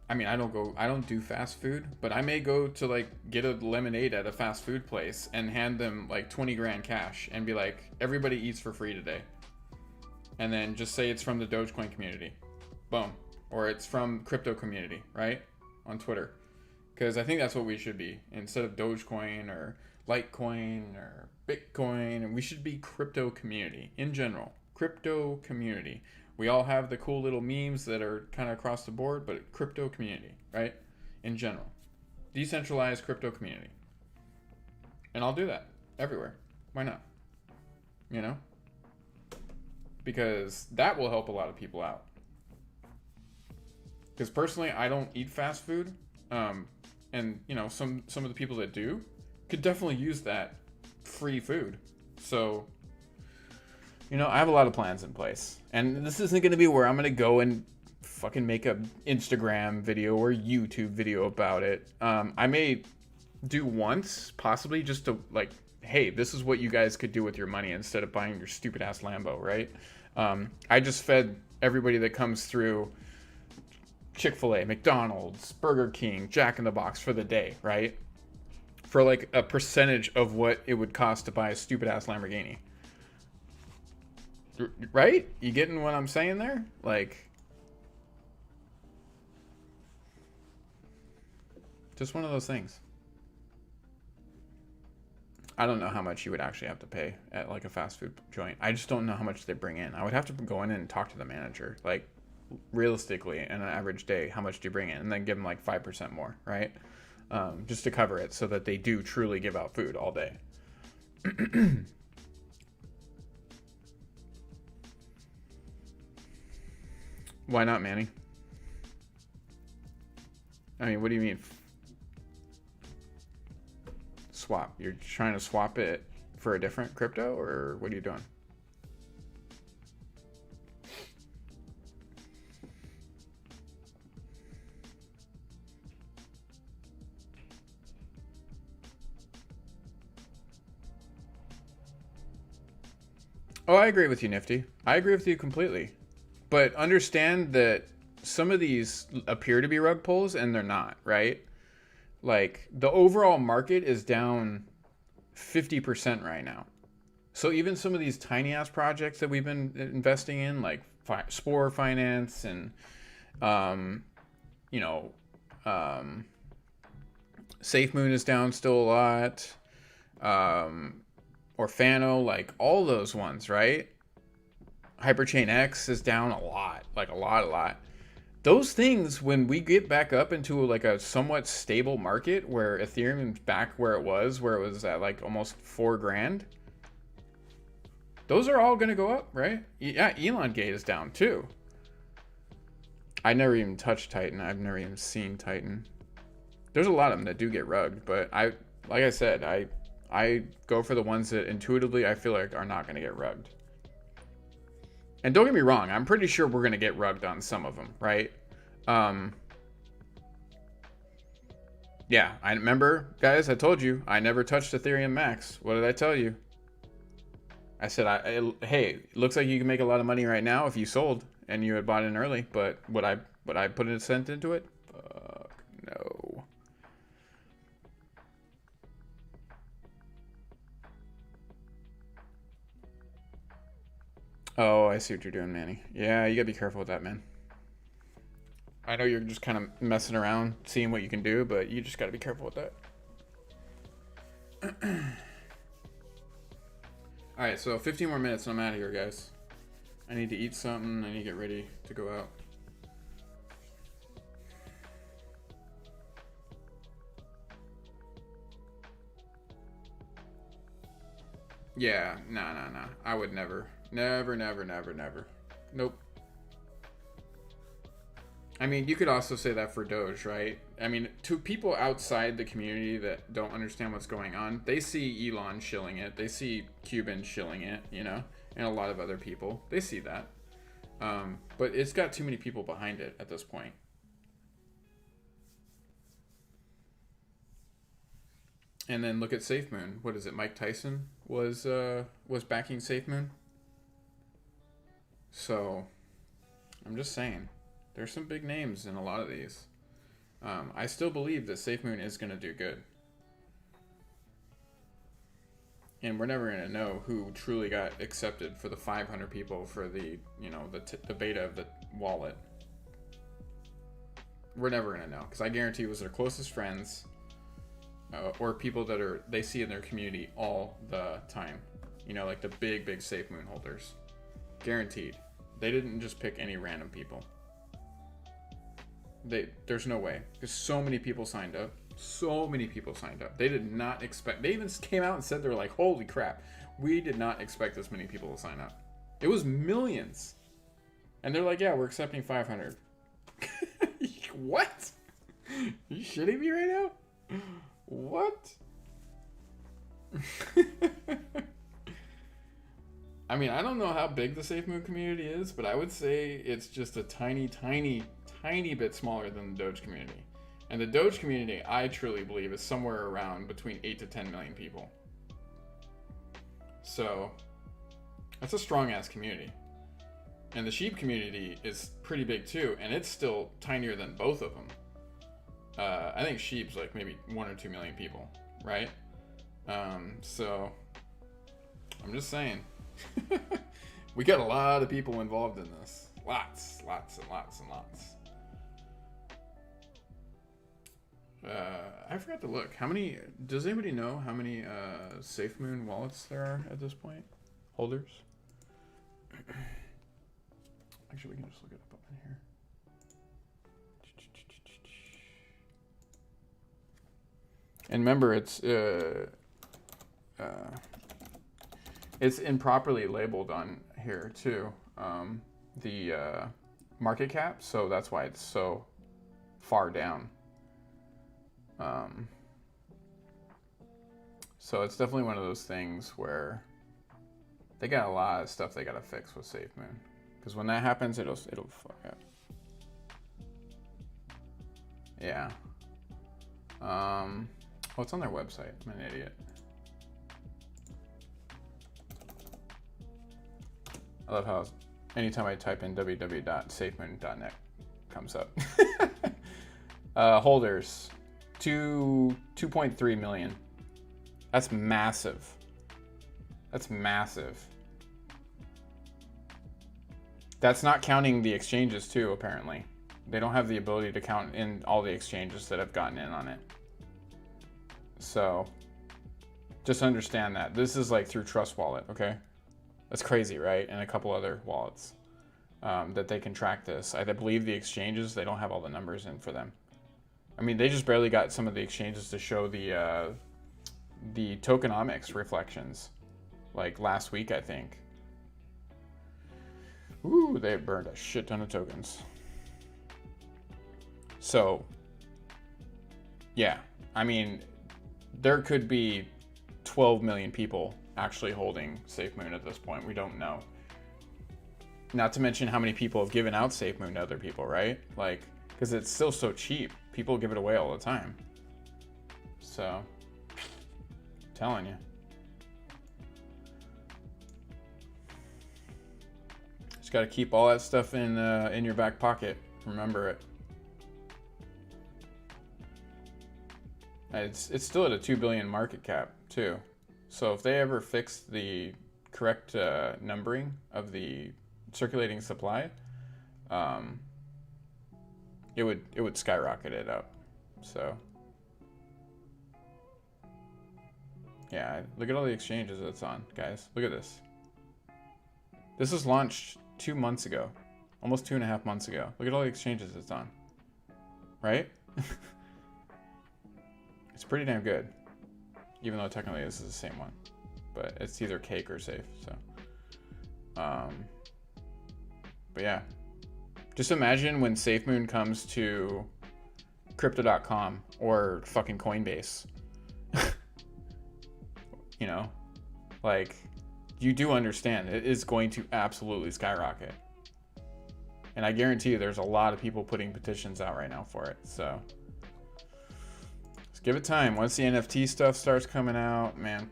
A: I mean, I don't do fast food, but I may go to like get a lemonade at a fast food place and hand them like 20 grand cash and be like, everybody eats for free today. And then just say it's from the DogeCoin community. Boom. Or it's from crypto community, right? On Twitter. Because I think that's what we should be. Instead of Dogecoin or Litecoin or Bitcoin, and we should be crypto community in general. Crypto community. We all have the cool little memes that are kind of across the board, but crypto community, right? In general. Decentralized crypto community. And I'll do that everywhere. Why not? You know? Because that will help a lot of people out. Because personally, I don't eat fast food. And, you know, some of the people that do could definitely use that free food. So, you know, I have a lot of plans in place. And this isn't going to be where I'm going to go and fucking make a Instagram video or YouTube video about it. I may do once, possibly, just to, like, hey, this is what you guys could do with your money instead of buying your stupid ass Lambo, right? I just fed everybody that comes through Chick-fil-A, McDonald's, Burger King, Jack in the Box for the day, right? For like a percentage of what it would cost to buy a stupid ass Lamborghini. Right? You getting what I'm saying there? Like, just one of those things. I don't know how much you would actually have to pay at like a fast food joint. I just don't know how much they bring in. I would have to go in and talk to the manager. Like, realistically, in an average day, how much do you bring in? And then give them like 5% more, right? Just to cover it so that they do truly give out food all day. Why not, Manny? I mean, what do you mean? Swap. You're trying to swap it for a different crypto, or what are you doing? Oh, I agree with you, Nifty. I agree with you completely. But understand that some of these appear to be rug pulls and they're not, right? Like, the overall market is down 50% right now. So even some of these tiny ass projects that we've been investing in, like Spore Finance and, you know, SafeMoon is down still a lot. Orfano, like all those ones, right? Hyperchain X is down a lot, like a lot. Those things, when we get back up into like a somewhat stable market where Ethereum's back where it was at like almost 4 grand, those are all going to go up, right? Yeah, Elon Gate is down too. I never even touched Titan. I've never even seen Titan. There's a lot of them that do get rugged, but like I said, I go for the ones that intuitively I feel like are not going to get rugged. And don't get me wrong, I'm pretty sure we're going to get rugged on some of them, right? Yeah, I remember, guys. I told you I never touched Ethereum Max. What did I tell you? I said, hey, it looks like you can make a lot of money right now if you sold and you had bought in early. But would I put a cent into it? No. Oh, I see what you're doing, Manny. Yeah, you gotta be careful with that, man. I know you're just kind of messing around, seeing what you can do, but you just gotta be careful with that. Alright, so 15 more minutes and I'm out of here, guys. I need to eat something. I need to get ready to go out. Yeah, nah. I would never. Never. Nope. I mean, you could also say that for Doge, right? I mean, to people outside the community that don't understand what's going on, they see Elon shilling it. They see Cuban shilling it, you know, and a lot of other people. They see that. But it's got too many people behind it at this point. And then look at SafeMoon. What is it? Mike Tyson was backing SafeMoon. So, I'm just saying. There's some big names in a lot of these. I still believe that SafeMoon is going to do good. And we're never going to know who truly got accepted for the 500 people for the, you know, the beta of the wallet. We're never going to know. Because I guarantee it was their closest friends or people that they see in their community all the time. You know, like the big SafeMoon holders. Guaranteed. They didn't just pick any random people. There's no way, because so many people signed up. They did not expect. They even came out and said, they're like, holy crap, we did not expect this many people to sign up. It was millions, and they're like, yeah, we're accepting 500. What? You shitting me right now? What? I mean, I don't know how big the SafeMoon community is, but I would say it's just a tiny bit smaller than the Doge community. And the Doge community, I truly believe, is somewhere around between 8 to 10 million people. So, that's a strong-ass community. And the Sheep community is pretty big too, and it's still tinier than both of them. I think Sheep's like maybe 1 or 2 million people, right? So, I'm just saying. We got a lot of people involved in this. Lots. I forgot to look. Does anybody know how many SafeMoon wallets there are at this point? Holders? Actually, we can just look it up in here. And remember, it's improperly labeled on here too. The market cap, so that's why it's so far down. So it's definitely one of those things where they got a lot of stuff they gotta fix with SafeMoon, because when that happens, it'll fuck up. Yeah. What's on their website? I'm an idiot. I love how anytime I type in www.safemoon.net comes up. Holders, 2.3 million. That's massive. That's not counting the exchanges too, apparently. They don't have the ability to count in all the exchanges that have gotten in on it. So, just understand that. This is like through Trust Wallet, okay? That's crazy, right? And a couple other wallets that they can track this. I believe the exchanges, they don't have all the numbers in for them. I mean, they just barely got some of the exchanges to show the tokenomics reflections, like last week, I think. Ooh, they burned a shit ton of tokens. So, yeah, I mean, there could be 12 million people actually holding SafeMoon at this point. We don't know. Not to mention how many people have given out SafeMoon to other people, right? Like, because it's still so cheap. People give it away all the time. So, I'm telling you. Just got to keep all that stuff in your back pocket. Remember it. It's still at a 2 billion market cap too. So if they ever fix the correct numbering of the circulating supply, it would skyrocket it up. So yeah, look at all the exchanges it's on, guys. Look at this. This was launched 2 months ago, almost 2.5 months ago. Look at all the exchanges it's on, right? It's pretty damn good, even though technically this is the same one, but it's either cake or safe. So, but yeah, just imagine when SafeMoon comes to Crypto.com or fucking Coinbase. You know, like, you do understand it is going to absolutely skyrocket, and I guarantee you, there's a lot of people putting petitions out right now for it. So. Give it time. Once the NFT stuff starts coming out, man,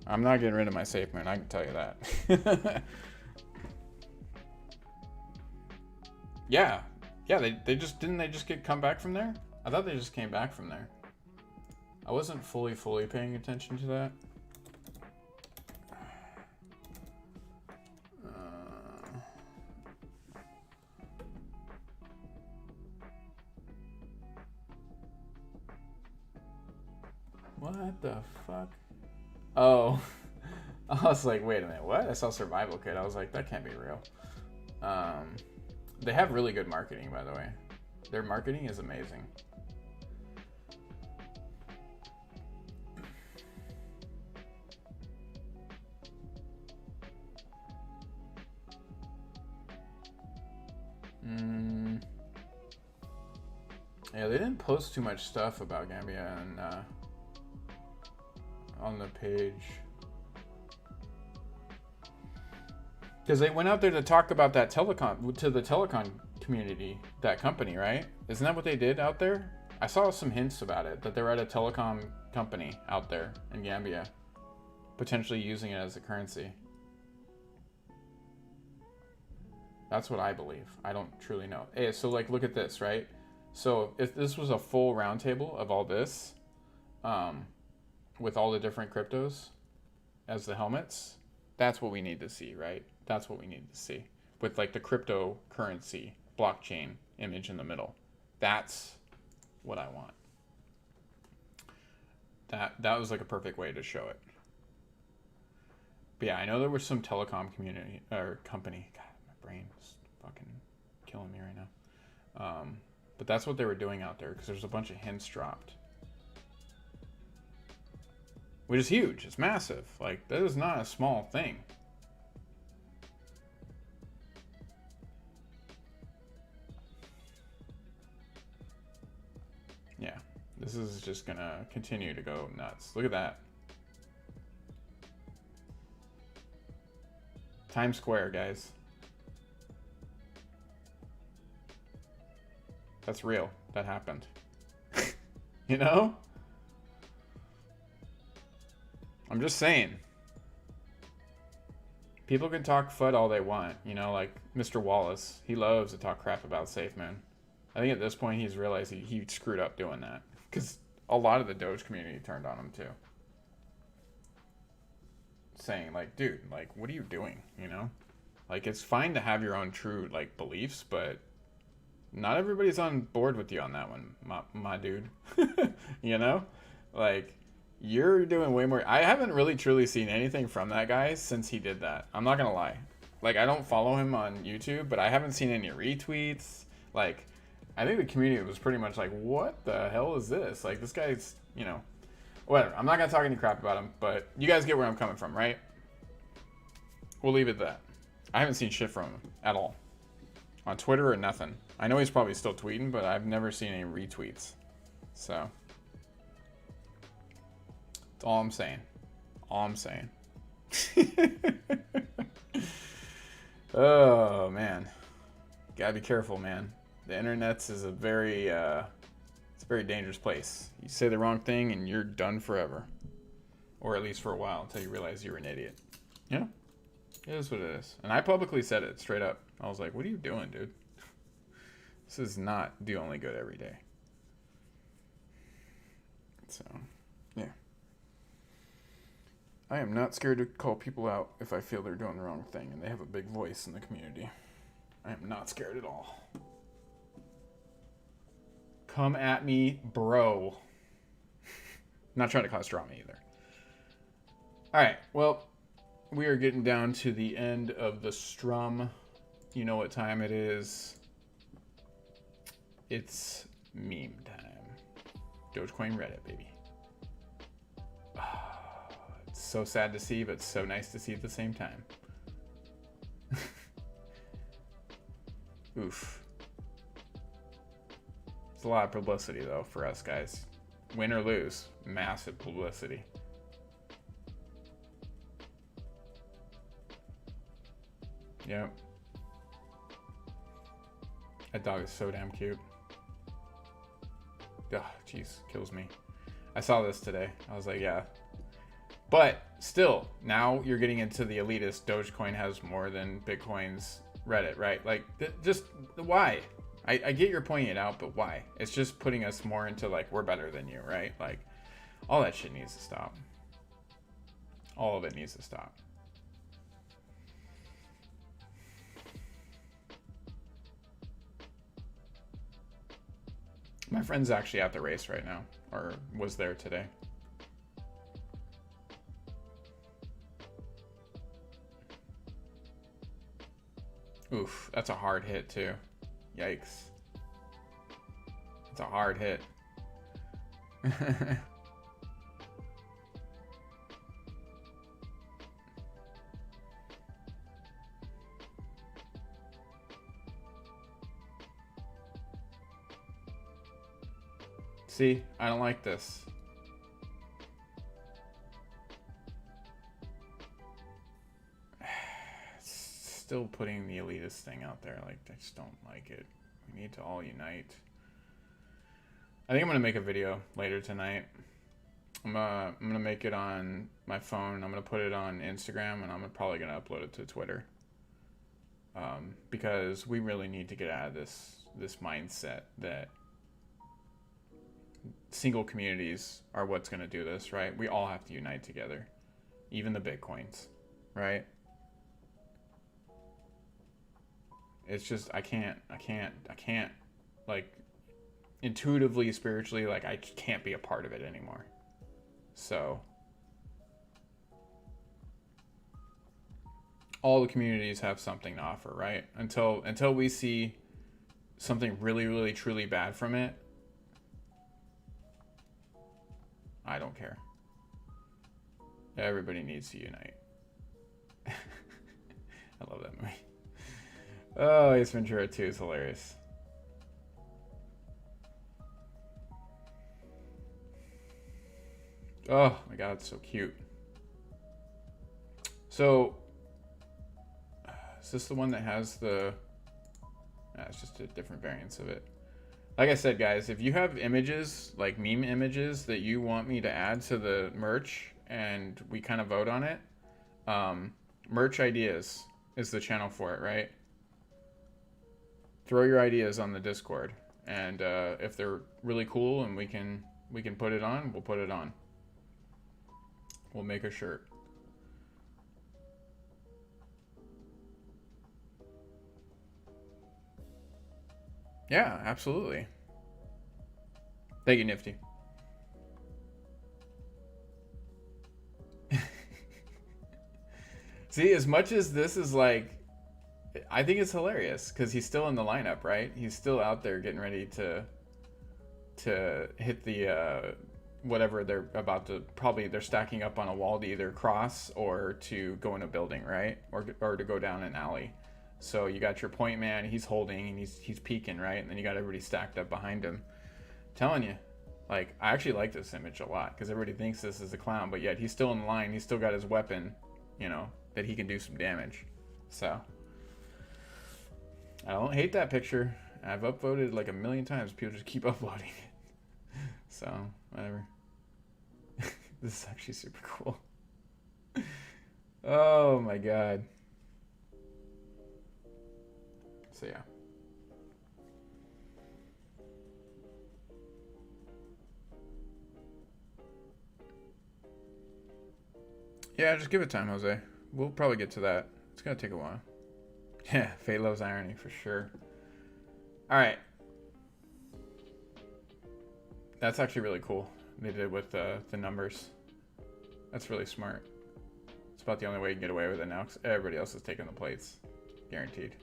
A: I'm not getting rid of my SafeMoon. I can tell you that. Yeah. They just come back from there. I thought they just came back from there. I wasn't fully paying attention to that. What the fuck? Oh, I was like, wait a minute, what? I saw Survival Kit. I was like, that can't be real. They have really good marketing, by the way. Their marketing is amazing. Yeah, they didn't post too much stuff about Gambia and on the page, because they went out there to talk about that telecom to the telecom community, that company, right? Isn't that what they did out there? I saw some hints about it, that they're at a telecom company out there in Gambia, potentially using it as a currency. That's what I believe. I don't truly know. Hey, so like, look at this, right? So if this was a full roundtable of all this, with all the different cryptos as the helmets, that's what we need to see, right? That's what we need to see, with like the cryptocurrency blockchain image in the middle. That's what I want. That was like a perfect way to show it. But yeah, I know there was some telecom community or company. God, my brain is fucking killing me right now. But that's what they were doing out there, because there's a bunch of hints dropped. Which is huge. It's massive. Like, that is not a small thing. Yeah, this is just gonna continue to go nuts. Look at that. Times Square, guys. That's real. That happened. You know? I'm just saying. People can talk FUD all they want. You know, like Mr. Wallace. He loves to talk crap about SafeMoon. I think at this point he's realized he screwed up doing that. Because a lot of the Doge community turned on him too. Saying, like, dude, like, what are you doing? You know? Like, it's fine to have your own true, like, beliefs, but not everybody's on board with you on that one, my dude. You know? Like, you're doing way more. I haven't really truly seen anything from that guy since he did that. I'm not gonna lie. Like, I don't follow him on YouTube, but I haven't seen any retweets. Like, I think the community was pretty much like, what the hell is this? Like, this guy's, you know, whatever. I'm not gonna talk any crap about him, but you guys get where I'm coming from, right? We'll leave it at that. I haven't seen shit from him at all. On Twitter or nothing. I know he's probably still tweeting, but I've never seen any retweets. So, that's all I'm saying. All I'm saying. Oh, man. Gotta be careful, man. The internet's is a very, it's It's a very dangerous place. You say the wrong thing and you're done forever. Or at least for a while until you realize you're an idiot. Yeah. It is what it is. And I publicly said it straight up. I was like, what are you doing, dude? This is not do only good every day. So, yeah. I am not scared to call people out if I feel they're doing the wrong thing and they have a big voice in the community. I am not scared at all. Come at me, bro. Not trying to cause drama either. Alright, well, we are getting down to the end of the strum. You know what time it is. It's meme time. DogeCoin Reddit, baby. It's so sad to see, but so nice to see at the same time. Oof. It's a lot of publicity, though, for us guys. Win or lose, massive publicity. Yep. That dog is so damn cute. Ugh, jeez, kills me. I saw this today. I was like, yeah. But still, now you're getting into the elitist. Dogecoin has more than Bitcoin's Reddit, right? Like, just why? I get you're pointing it out, but why? It's just putting us more into like, we're better than you, right? Like, all that shit needs to stop. All of it needs to stop. My friend's actually at the race right now, or was there today. Oof, that's a hard hit too. Yikes. It's a hard hit. See, I don't like this. Still putting the elitist thing out there. Like, I just don't like it. We need to all unite. I think I'm gonna make a video later tonight. I'm gonna make it on my phone. I'm gonna put it on Instagram, and I'm probably gonna upload it to Twitter. Because we really need to get out of this mindset that single communities are what's going to do this, right? We all have to unite together, even the Bitcoins, right? It's just, I can't, like, intuitively, spiritually, like, I can't be a part of it anymore. So, all the communities have something to offer, right? Until we see something really, really, truly bad from it, I don't care. Everybody needs to unite. I love that movie. Oh, Ace Ventura 2 is hilarious. Oh my god, it's so cute. So, is this the one that has the... Nah, it's just a different variants of it. Like I said, guys, if you have images, like meme images that you want me to add to the merch and we kind of vote on it, merch ideas is the channel for it, right? Throw your ideas on the Discord, and if they're really cool and we can put it on, we'll put it on. We'll make a shirt. Yeah, absolutely. Thank you, Nifty. See, as much as this is like, I think it's hilarious because he's still in the lineup, right? He's still out there getting ready to hit the whatever they're about to, probably they're stacking up on a wall to either cross or to go in a building, right? Or to go down an alley. So you got your point man, he's holding and he's peeking, right? And then you got everybody stacked up behind him. I'm telling you, like, I actually like this image a lot because everybody thinks this is a clown, but yet he's still in the line. He's still got his weapon, you know, that he can do some damage. So I don't hate that picture. I've upvoted like 1 million times. People just keep uploading it. So, whatever. This is actually super cool. Oh my god. So, yeah. Yeah, just give it time, Jose. We'll probably get to that. It's going to take a while. Yeah, Fate loves irony for sure. All right. That's actually really cool. They did with the numbers. That's really smart. It's about the only way you can get away with it now, because everybody else is taking the plates. Guaranteed.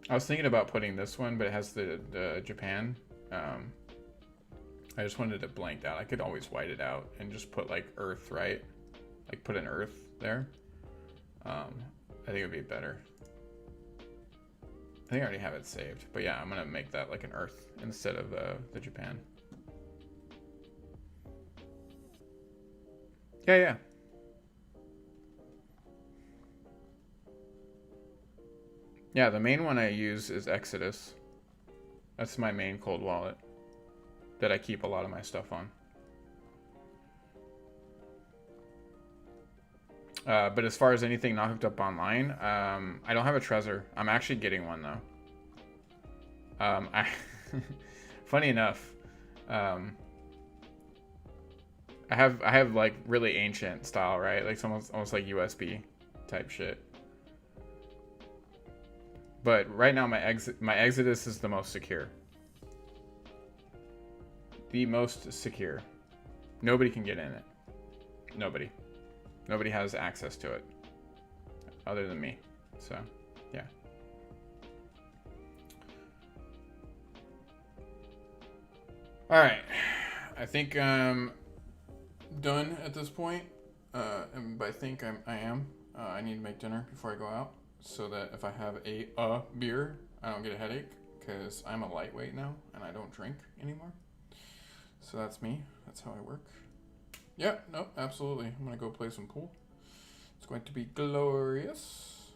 A: I was thinking about putting this one, but it has the Japan. I just wanted it blanked out. I could always white it out and just put like Earth, right? Like put an Earth there. I think it would be better. I think I already have it saved, but yeah, I'm gonna make that like an Earth instead of the Japan. Yeah. Yeah, the main one I use is Exodus. That's my main cold wallet that I keep a lot of my stuff on. But as far as anything not hooked up online, I don't have a Trezor. I'm actually getting one though. Funny enough, I have like really ancient style, right? Like almost like USB type shit. But right now my Exodus is the most secure. The most secure. Nobody can get in it. Nobody has access to it other than me. So, yeah. All right. I think I'm done at this point. And by think I am. I need to make dinner before I go out so that if I have a beer, I don't get a headache because I'm a lightweight now and I don't drink anymore. So that's me. That's how I work. Yeah, no, absolutely. I'm going to go play some pool. It's going to be glorious.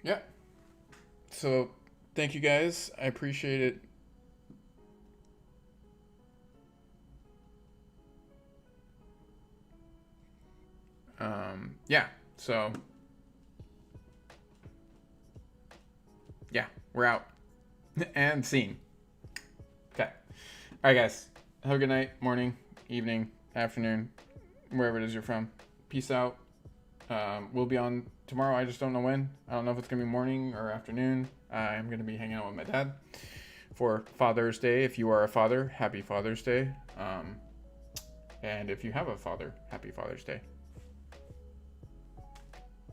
A: Yeah. So, thank you guys. I appreciate it. Yeah, so. Yeah, we're out. And scene. Okay. All right, guys. Have a good night, morning, evening, afternoon, wherever it is you're from. Peace out. We'll be on tomorrow. I just don't know when. I don't know if it's going to be morning or afternoon. I'm going to be hanging out with my dad for Father's Day. If you are a father, happy Father's Day. And if you have a father, happy Father's Day.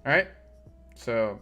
A: All right. So